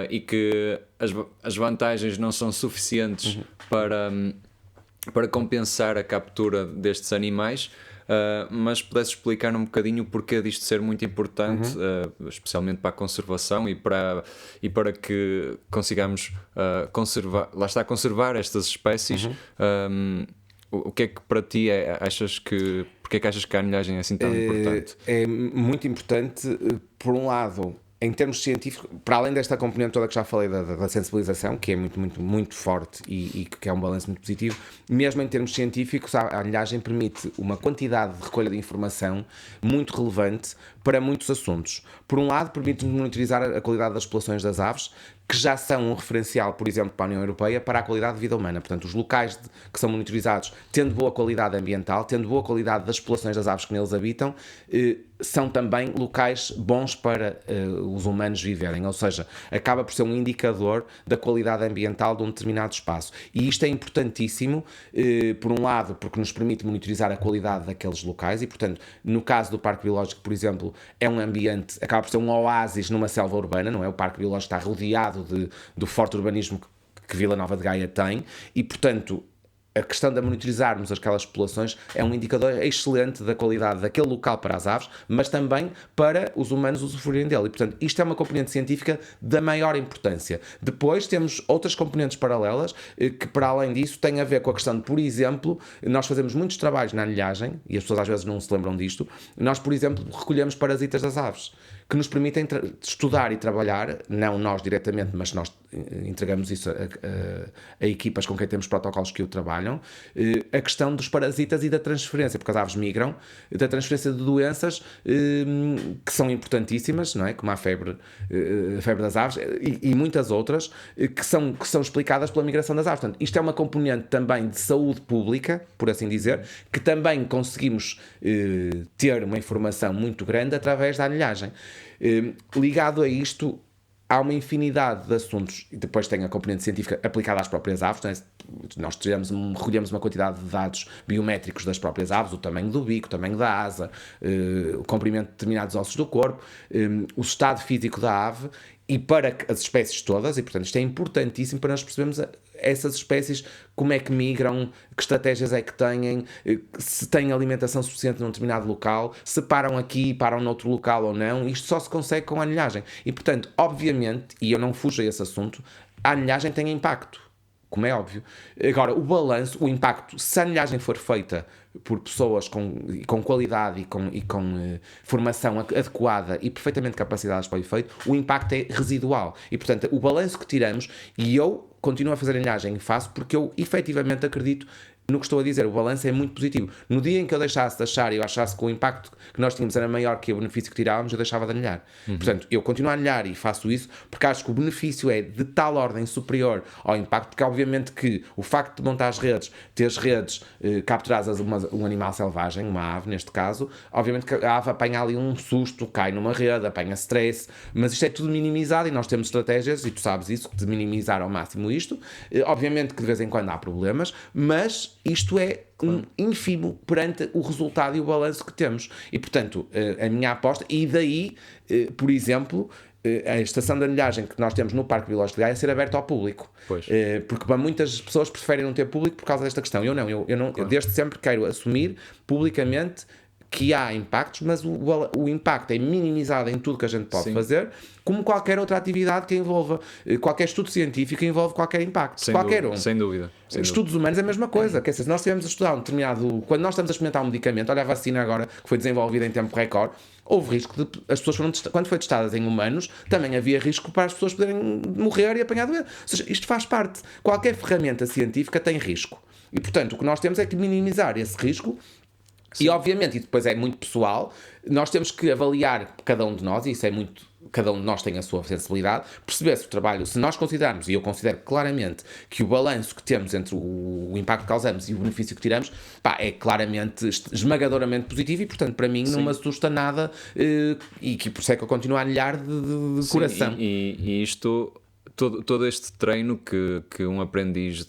e que as vantagens não são suficientes para compensar a captura destes animais. Mas pudesse explicar um bocadinho o porquê disto ser muito importante, especialmente para a conservação e para que consigamos conservar estas espécies. O que é que para ti porque é que achas que a anilhagem é assim tão importante?
É muito importante, por um lado, em termos científicos, para além desta componente toda que já falei da sensibilização, que é muito, muito, muito forte e que é um balanço muito positivo, mesmo em termos científicos, a anilhagem permite uma quantidade de recolha de informação muito relevante para muitos assuntos. Por um lado, permite-nos monitorizar a qualidade das populações das aves, que já são um referencial, por exemplo, para a União Europeia, para a qualidade de vida humana. Portanto, os locais que são monitorizados, tendo boa qualidade ambiental, tendo boa qualidade das populações das aves que neles habitam, são também locais bons para os humanos viverem, ou seja, acaba por ser um indicador da qualidade ambiental de um determinado espaço. E isto é importantíssimo, por um lado, porque nos permite monitorizar a qualidade daqueles locais e, portanto, no caso do Parque Biológico, por exemplo, é um ambiente, acaba por ser um oásis numa selva urbana, não é? O Parque Biológico está rodeado do forte urbanismo que Vila Nova de Gaia tem e, portanto, a questão de monitorizarmos aquelas populações é um indicador excelente da qualidade daquele local para as aves, mas também para os humanos usufruírem dele. E, portanto, isto é uma componente científica da maior importância. Depois temos outras componentes paralelas que, para além disso, têm a ver com a questão de, por exemplo, nós fazemos muitos trabalhos na anilhagem, e as pessoas às vezes não se lembram disto, nós, por exemplo, recolhemos parasitas das aves, que nos permitem estudar e trabalhar, não nós diretamente, mas nós entregamos isso a equipas com quem temos protocolos que o trabalham, a questão dos parasitas e da transferência, porque as aves migram, da transferência de doenças que são importantíssimas, não é? Como a febre das aves e muitas outras que são explicadas pela migração das aves. Portanto, isto é uma componente também de saúde pública, por assim dizer, que também conseguimos ter uma informação muito grande através da anilhagem. Ligado a isto, há uma infinidade de assuntos, e depois tem a componente científica aplicada às próprias aves, não é? Nós recolhemos uma quantidade de dados biométricos das próprias aves, o tamanho do bico, o tamanho da asa, o comprimento de determinados ossos do corpo, o estado físico da ave, e para as espécies todas, e portanto isto é importantíssimo para nós percebermos essas espécies, como é que migram, que estratégias é que têm, se têm alimentação suficiente num determinado local, se param aqui e param noutro local ou não. Isto só se consegue com a anilhagem. E portanto, obviamente, e eu não fujo a esse assunto, a anilhagem tem impacto, como é óbvio. Agora, o balanço, o impacto, se a anilhagem for feita por pessoas com qualidade e com formação adequada e perfeitamente capacitadas para o efeito, o impacto é residual. E, portanto, o balanço que tiramos, e eu continuo a fazer anilhagem e faço porque eu efetivamente acredito no que estou a dizer, o balanço é muito positivo. No dia em que eu deixasse de achar e eu achasse que o impacto que nós tínhamos era maior que o benefício que tirávamos, eu deixava de anilhar. Portanto, eu continuo a anilhar e faço isso porque acho que o benefício é de tal ordem superior ao impacto, porque obviamente que o facto de montar as redes, ter as redes capturadas um animal selvagem, uma ave neste caso, obviamente que a ave apanha ali um susto, cai numa rede, apanha stress, mas isto é tudo minimizado e nós temos estratégias, e tu sabes isso, de minimizar ao máximo isto. Obviamente que de vez em quando há problemas, mas isto é ínfimo perante o resultado e o balanço que temos. E, portanto, a minha aposta, e daí, por exemplo, a estação de anilhagem que nós temos no Parque Biológico de Gaia ser aberta ao público. Porque para muitas pessoas preferem não ter público por causa desta questão. Eu não, eu desde sempre quero assumir publicamente que há impactos, mas o impacto é minimizado em tudo que a gente pode fazer, como qualquer outra atividade que envolva, qualquer estudo científico envolve qualquer impacto.
Sem dúvida.
Estudos humanos é a mesma coisa. Quer dizer, se nós estivermos a estudar um determinado... Quando nós estamos a experimentar um medicamento, olha a vacina agora, que foi desenvolvida em tempo recorde, houve risco de... As pessoas quando foi testadas em humanos, também havia risco para as pessoas poderem morrer e apanhar doença. Ou seja, isto faz parte. Qualquer ferramenta científica tem risco. E, portanto, o que nós temos é que minimizar esse risco. E obviamente, e depois é muito pessoal, nós temos que avaliar cada um de nós, e isso é muito, cada um de nós tem a sua sensibilidade, perceber se o trabalho, se nós considerarmos, e eu considero claramente que o balanço que temos entre o impacto que causamos e o benefício que tiramos, é claramente esmagadoramente positivo, e portanto para mim não me assusta nada, e que por isso é que eu continuo a anilhar de coração.
E isto, todo este treino que um aprendiz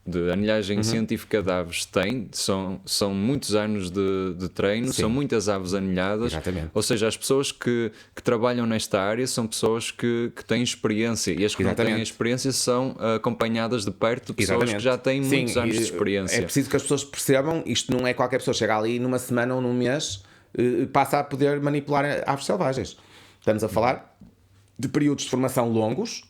de anilhagem científica de aves tem, são muitos anos de treino, são muitas aves anilhadas.
Exatamente.
Ou seja, as pessoas que trabalham nesta área são pessoas que têm experiência, e as que não têm experiência são acompanhadas de perto de pessoas que já têm muitos anos de experiência.
É preciso que as pessoas percebam, isto não é qualquer pessoa chega ali numa semana ou num mês passa a poder manipular aves selvagens. Estamos a falar de períodos de formação longos,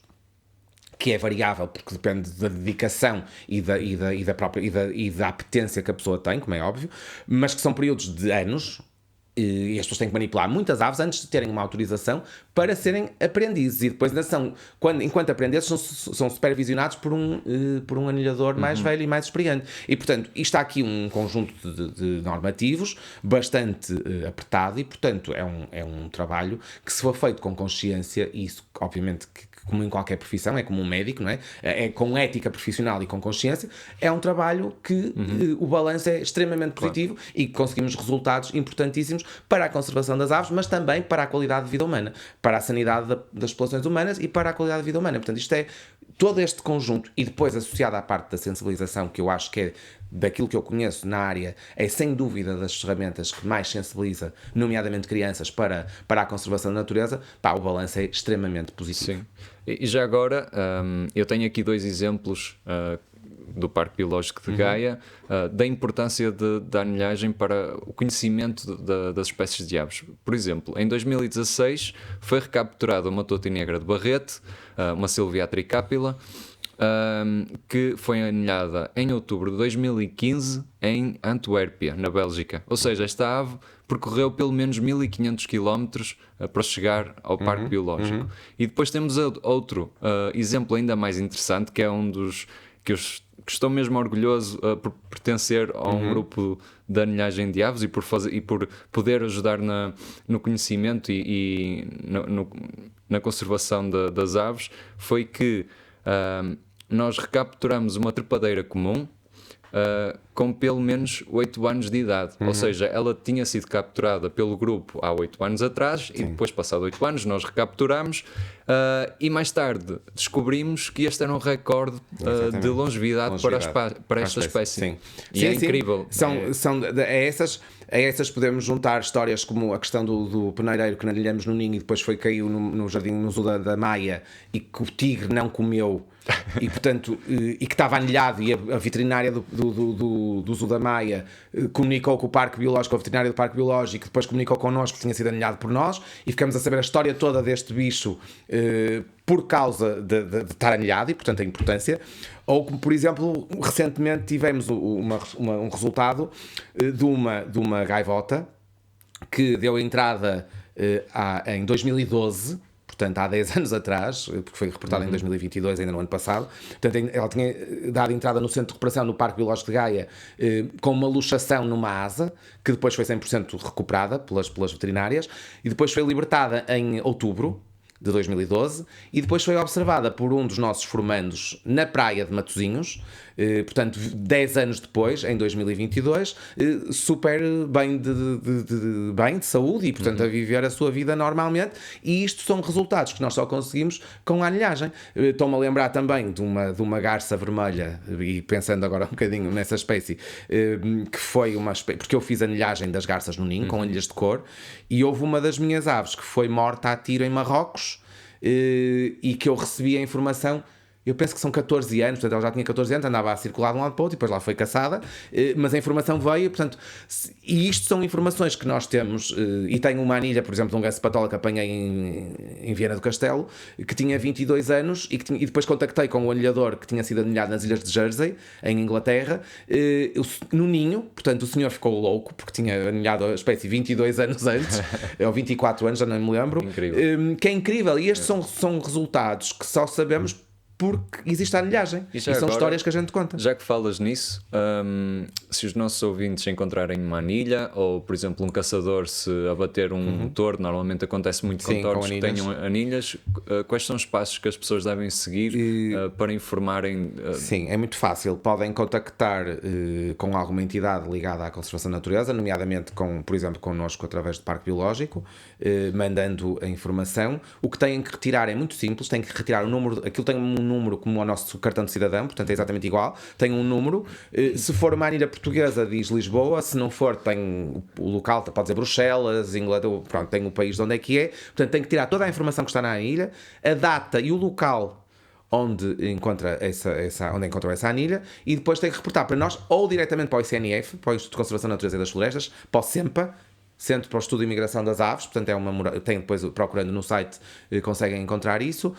que é variável porque depende da dedicação e da apetência que a pessoa tem, como é óbvio, mas que são períodos de anos, e as pessoas têm que manipular muitas aves antes de terem uma autorização para serem aprendizes, e depois enquanto aprendizes são supervisionados por um anilhador mais velho e mais experiente. E portanto, isto há aqui um conjunto de normativos bastante apertado, e portanto é um trabalho que, se for feito com consciência, e isso obviamente que como em qualquer profissão, é como um médico, não é? É com ética profissional e com consciência, é um trabalho que o balanço é extremamente positivo e conseguimos resultados importantíssimos para a conservação das aves, mas também para a qualidade de vida humana, para a sanidade das populações humanas e para a qualidade de vida humana. Portanto, isto é todo este conjunto, e depois associado à parte da sensibilização, que eu acho que é daquilo que eu conheço na área, é sem dúvida das ferramentas que mais sensibiliza, nomeadamente crianças, para a conservação da natureza. O balanço é extremamente positivo.
Sim. E já agora, eu tenho aqui dois exemplos do Parque Biológico de Gaia, da importância da anilhagem para o conhecimento das espécies de aves. Por exemplo, em 2016 foi recapturada uma totinegra de Barrete, uma Sylvia tricapilla, que foi anilhada em outubro de 2015 em Antuérpia, na Bélgica. Ou seja, esta ave percorreu pelo menos 1500 km para chegar ao Parque Biológico. E depois temos outro exemplo ainda mais interessante, que é um dos que estou mesmo orgulhoso por pertencer a um grupo de anilhagem de aves e por poder ajudar no conhecimento e na conservação das aves. Foi que nós recapturamos uma trepadeira comum com pelo menos 8 anos de idade. Ou seja, ela tinha sido capturada pelo grupo há 8 anos atrás. Sim. E depois, passado 8 anos, nós recapturamos e mais tarde descobrimos que este era um recorde de longevidade para esta espécie.
Sim.
E é incrível.
São essas... A essas podemos juntar histórias como a questão do peneireiro que anilhamos no ninho e depois caiu no jardim, no zoo da Maia, e que o tigre não comeu. E portanto, e que estava anilhado, e a veterinária do Zoo da Maia comunicou com o Parque Biológico, a veterinária do Parque Biológico, depois comunicou connosco que tinha sido anilhado por nós, e ficamos a saber a história toda deste bicho por causa de estar anilhado, e portanto a importância. Ou como, por exemplo, recentemente tivemos um resultado de uma gaivota que deu entrada em 2012, portanto há 10 anos atrás, porque foi reportado em 2022, ainda no ano passado. Portanto, ela tinha dado entrada no Centro de Recuperação no Parque Biológico de Gaia com uma luxação numa asa, que depois foi 100% recuperada pelas veterinárias, e depois foi libertada em outubro de 2012, e depois foi observada por um dos nossos formandos na praia de Matosinhos, portanto 10 anos depois, em 2022, super bem de saúde, e portanto a viver a sua vida normalmente, e isto são resultados que nós só conseguimos com a anilhagem. Estou-me a lembrar também de uma garça vermelha, e pensando agora um bocadinho nessa espécie, que foi uma espécie, porque eu fiz a anilhagem das garças no ninho, com anilhas de cor, e houve uma das minhas aves que foi morta a tiro em Marrocos, e que eu recebi a informação, eu penso que são 14 anos, portanto ela já tinha 14 anos, andava a circular de um lado para o outro, e depois lá foi caçada, mas a informação veio, portanto, e isto são informações que nós temos, e tenho uma anilha, por exemplo, de um ganso patola que apanhei em Viana do Castelo, que tinha 22 anos, e depois contactei com o anilhador que tinha sido anilhado nas Ilhas de Jersey, em Inglaterra, no ninho, portanto o senhor ficou louco, porque tinha anilhado a espécie 22 anos antes, ou 24 anos, já não me lembro.
Incrível.
Que é incrível, e estes são resultados que só sabemos porque existe a anilhagem, e são
agora,
histórias que a gente conta.
Já que falas nisso, se os nossos ouvintes encontrarem uma anilha, ou por exemplo um caçador se abater um touro, normalmente acontece muito com touros que tenham anilhas, quais são os passos que as pessoas devem seguir para informarem?
Sim, é muito fácil, podem contactar com alguma entidade ligada à conservação da natureza, nomeadamente por exemplo connosco através do Parque Biológico, mandando a informação. O que têm que retirar é muito simples, têm que retirar o número, aquilo tem um número como o nosso cartão de cidadão, portanto é exatamente igual, tem um número, se for uma anilha portuguesa diz Lisboa, se não for tem o local, pode dizer Bruxelas, Inglaterra, pronto, tem o país de onde é que é, portanto tem que tirar toda a informação que está na anilha, a data e o local onde encontra essa anilha, e depois tem que reportar para nós, ou diretamente para o ICNF, para o Instituto de Conservação da Natureza e das Florestas, para o CEMPA, Centro para o Estudo e Imigração das Aves, portanto tem depois, procurando no site, conseguem encontrar isso,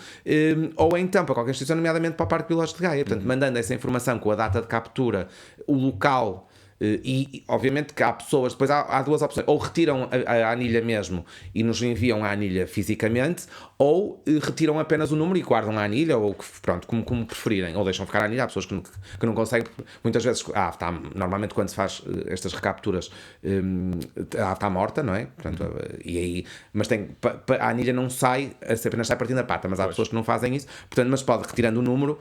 ou então para qualquer instituição, nomeadamente para o Parque Biológico de Gaia, portanto mandando essa informação com a data de captura, o local, e obviamente que há pessoas, depois há duas opções, ou retiram a anilha mesmo e nos enviam a anilha fisicamente, ou retiram apenas o número e guardam a anilha, ou pronto, como preferirem, ou deixam ficar a anilha. Há pessoas que não conseguem, muitas vezes, normalmente quando se faz estas recapturas, está morta, não é? Portanto, e aí, mas a anilha não sai, apenas sai partindo da pata, mas há pessoas que não fazem isso, portanto, mas pode retirando o número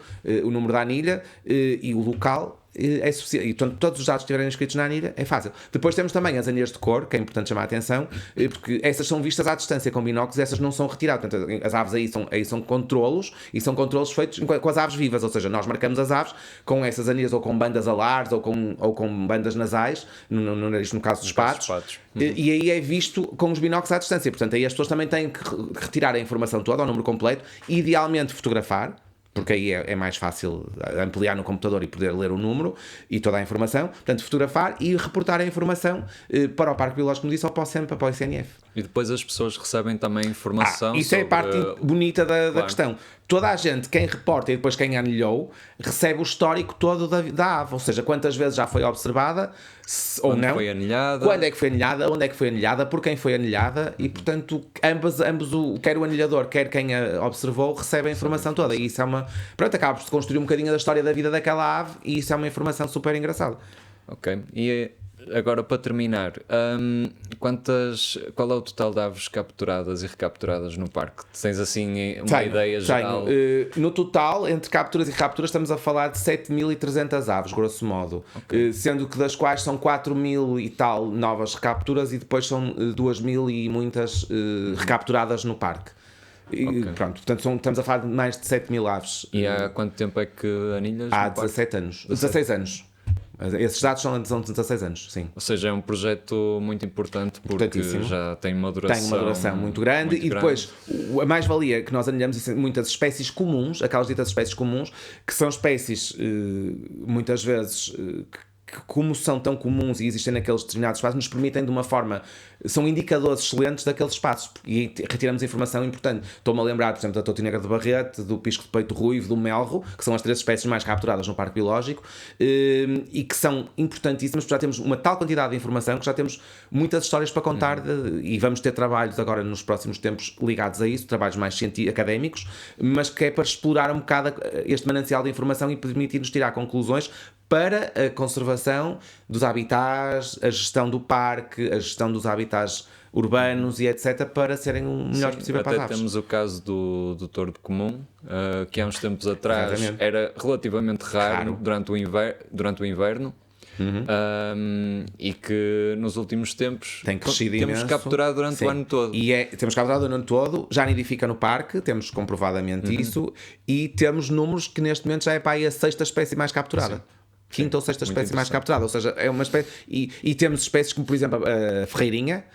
da anilha e o local. É suficiente. E todos os dados que estiverem inscritos na anilha é fácil. Depois temos também as anilhas de cor, que é importante chamar a atenção, porque essas são vistas à distância com binóculos, essas não são retiradas. Portanto, as aves aí são controlos, e são controlos feitos com as aves vivas, ou seja, nós marcamos as aves com essas anilhas, ou com bandas alares, ou com bandas nasais, no caso dos patos. E aí é visto com os binóculos à distância. Portanto, aí as pessoas também têm que retirar a informação toda, o número completo, idealmente fotografar, porque aí é mais fácil ampliar no computador e poder ler o número e toda a informação. Portanto, fotografar e reportar a informação para o Parque Biológico, como disse, ou para o CEMPA, para o ICNF.
E depois as pessoas recebem também informação
isso sobre... é a parte bonita da questão. Toda a gente, quem reporta e depois quem anilhou, recebe o histórico todo da ave, ou seja, quantas vezes já foi observada, ou não,
foi anilhada,
quando é que foi anilhada, onde é que foi anilhada, por quem foi anilhada, e portanto ambos quer o anilhador, quer quem a observou, recebe a informação toda. E isso é acaba por se construir um bocadinho da história da vida daquela ave, e isso é uma informação super engraçada.
Ok, e agora para terminar, qual é o total de aves capturadas e recapturadas no parque? Tens assim uma ideia geral?
No total, entre capturas e recapturas, estamos a falar de 7.300 aves, grosso modo. Okay. Sendo que das quais são 4.000 e tal novas recapturas, e depois são 2.000 e muitas recapturadas no parque. Okay. Pronto, portanto estamos a falar de mais de 7.000 aves.
E há quanto tempo é que anilhas?
Há 17 anos. 16 anos. Esses dados são de 16 anos, sim.
Ou seja, é um projeto muito importante porque já tem uma duração
muito grande.
Muito
depois, a mais-valia que nós anelhamos muitas espécies comuns, aquelas ditas espécies comuns, que são espécies, muitas vezes, que como são tão comuns e existem naqueles determinados espaços, nos permitem de uma forma, são indicadores excelentes daqueles espaços e retiramos informação importante. Estou-me a lembrar, por exemplo, da Touti-negra de Barrete, do pisco de peito ruivo, do melro, que são as 3 espécies mais capturadas no Parque Biológico e que são importantíssimas, porque já temos uma tal quantidade de informação que já temos muitas histórias para contar e vamos ter trabalhos agora nos próximos tempos ligados a isso, trabalhos mais académicos, mas que é para explorar um bocado este manancial de informação e permitir-nos tirar conclusões para a conservação dos habitats, a gestão do parque, a gestão dos habitats urbanos e etc, para serem o melhor possível para as aves.
Até temos o caso do tordo comum, que há uns tempos atrás era relativamente raro. Durante o inverno. E que nos últimos tempos
tem crescido
temos
imenso.
Capturado durante o ano todo.
Temos capturado o ano todo, já nidifica no parque, temos comprovadamente isso, e temos números que neste momento já é para aí a 6ª espécie mais capturada.
Sim.
Quinta ou sexta espécie mais capturada, ou seja, é uma espécie. E temos espécies como, por exemplo, a ferreirinha,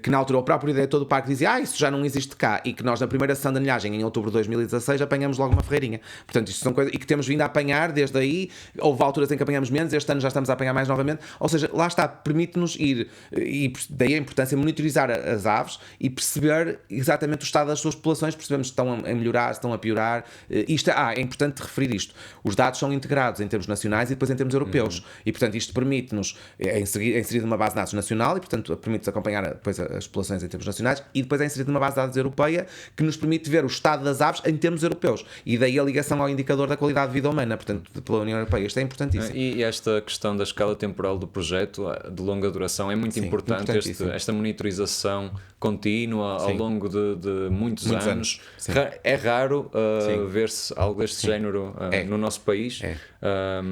que na altura o próprio diretor do parque dizia: isso já não existe cá, e que nós na primeira sessão de anilhagem em outubro de 2016 apanhamos logo uma ferreirinha. Portanto, isto são coisas e que temos vindo a apanhar desde aí. Houve alturas em que apanhamos menos, este ano já estamos a apanhar mais novamente. Ou seja, lá está, permite-nos ir, e daí a importância de monitorizar as aves e perceber exatamente o estado das suas populações, percebemos se estão a melhorar, se estão a piorar. É importante referir isto: os dados são integrados em termos nacionais e depois em termos europeus, e portanto isto permite-nos inserir numa base de dados nacional e portanto permite-nos acompanhar depois as populações em termos nacionais, e depois é inserido numa base de dados europeia que nos permite ver o estado das aves em termos europeus, e daí a ligação ao indicador da qualidade de vida humana, portanto pela União Europeia. Isto é importantíssimo.
E esta questão da escala temporal do projeto de longa duração é muito importante, esta monitorização contínua ao longo de muitos anos. É raro ver-se algo deste género no nosso país.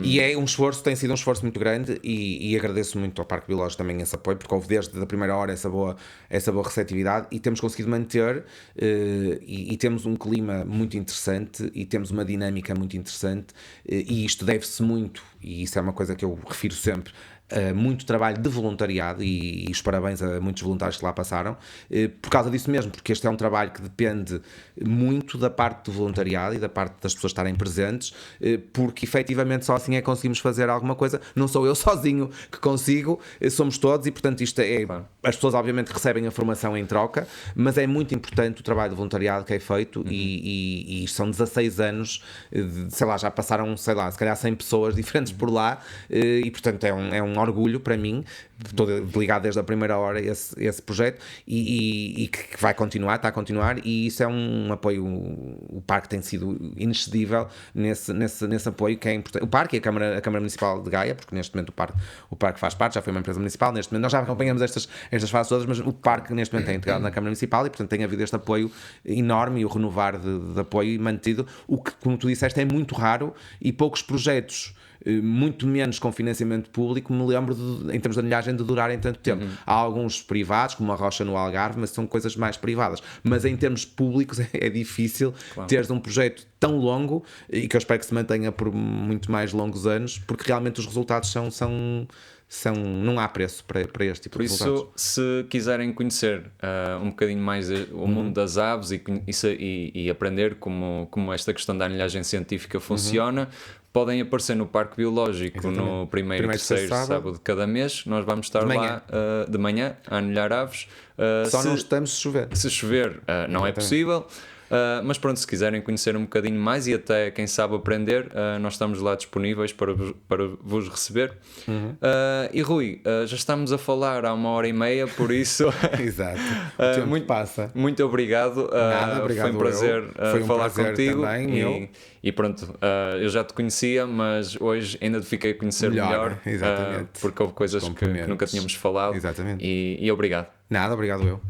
E é um esforço, tem sido um esforço muito grande, e agradeço muito ao Parque Biológico também esse apoio, porque houve desde a primeira hora essa boa receptividade, e temos conseguido manter e temos um clima muito interessante e temos uma dinâmica muito interessante, e isto deve-se muito, e isso é uma coisa que eu refiro sempre, muito trabalho de voluntariado, e os parabéns a muitos voluntários que lá passaram, por causa disso mesmo, porque este é um trabalho que depende muito da parte do voluntariado e da parte das pessoas estarem presentes, porque efetivamente só assim é que conseguimos fazer alguma coisa. Não sou eu sozinho que consigo, somos todos, e portanto isto as pessoas obviamente recebem a formação em troca, mas é muito importante o trabalho de voluntariado que é feito, e são 16 anos, sei lá, já passaram, sei lá, se calhar 100 pessoas diferentes por lá, e portanto é um orgulho para mim. Estou ligado desde a primeira hora a esse projeto, e que vai continuar, está a continuar, e isso é um apoio. O parque tem sido inexcedível nesse apoio, que é importante. O parque e a Câmara Municipal de Gaia, porque neste momento o parque faz parte, já foi uma empresa municipal, neste momento nós já acompanhamos estas fases todas, mas o parque neste momento é integrado na Câmara Municipal, e portanto tem havido este apoio enorme, e o renovar de apoio mantido, o que, como tu disseste, é muito raro, e poucos projetos, muito menos com financiamento público, me lembro em termos de anilhagem, de durarem tanto tempo. Há alguns privados, como a Rocha no Algarve, mas são coisas mais privadas, mas em termos públicos é difícil teres um projeto tão longo, e que eu espero que se mantenha por muito mais longos anos, porque realmente os resultados não há preço para este tipo de resultados.
Por isso, se quiserem conhecer um bocadinho mais o mundo das aves e aprender como esta questão da anilhagem científica funciona, podem aparecer no Parque Biológico no primeiro e terceiro sábado de cada mês. Nós vamos estar lá de manhã a anilhar aves.
Só não estamos se chover.
Se chover, não é possível. Mas pronto, se quiserem conhecer um bocadinho mais e até, quem sabe, aprender, nós estamos lá disponíveis para vos receber. E Rui, já estamos a falar há 1h30, por isso
exato. O tempo passa.
Muito obrigado.
Nada, obrigado.
Foi um prazer falar contigo
também,
e pronto, eu já te conhecia, mas hoje ainda te fiquei a conhecer melhor,
exatamente.
porque houve coisas que nunca tínhamos falado.
Exatamente.
E obrigado.
Nada, obrigado eu.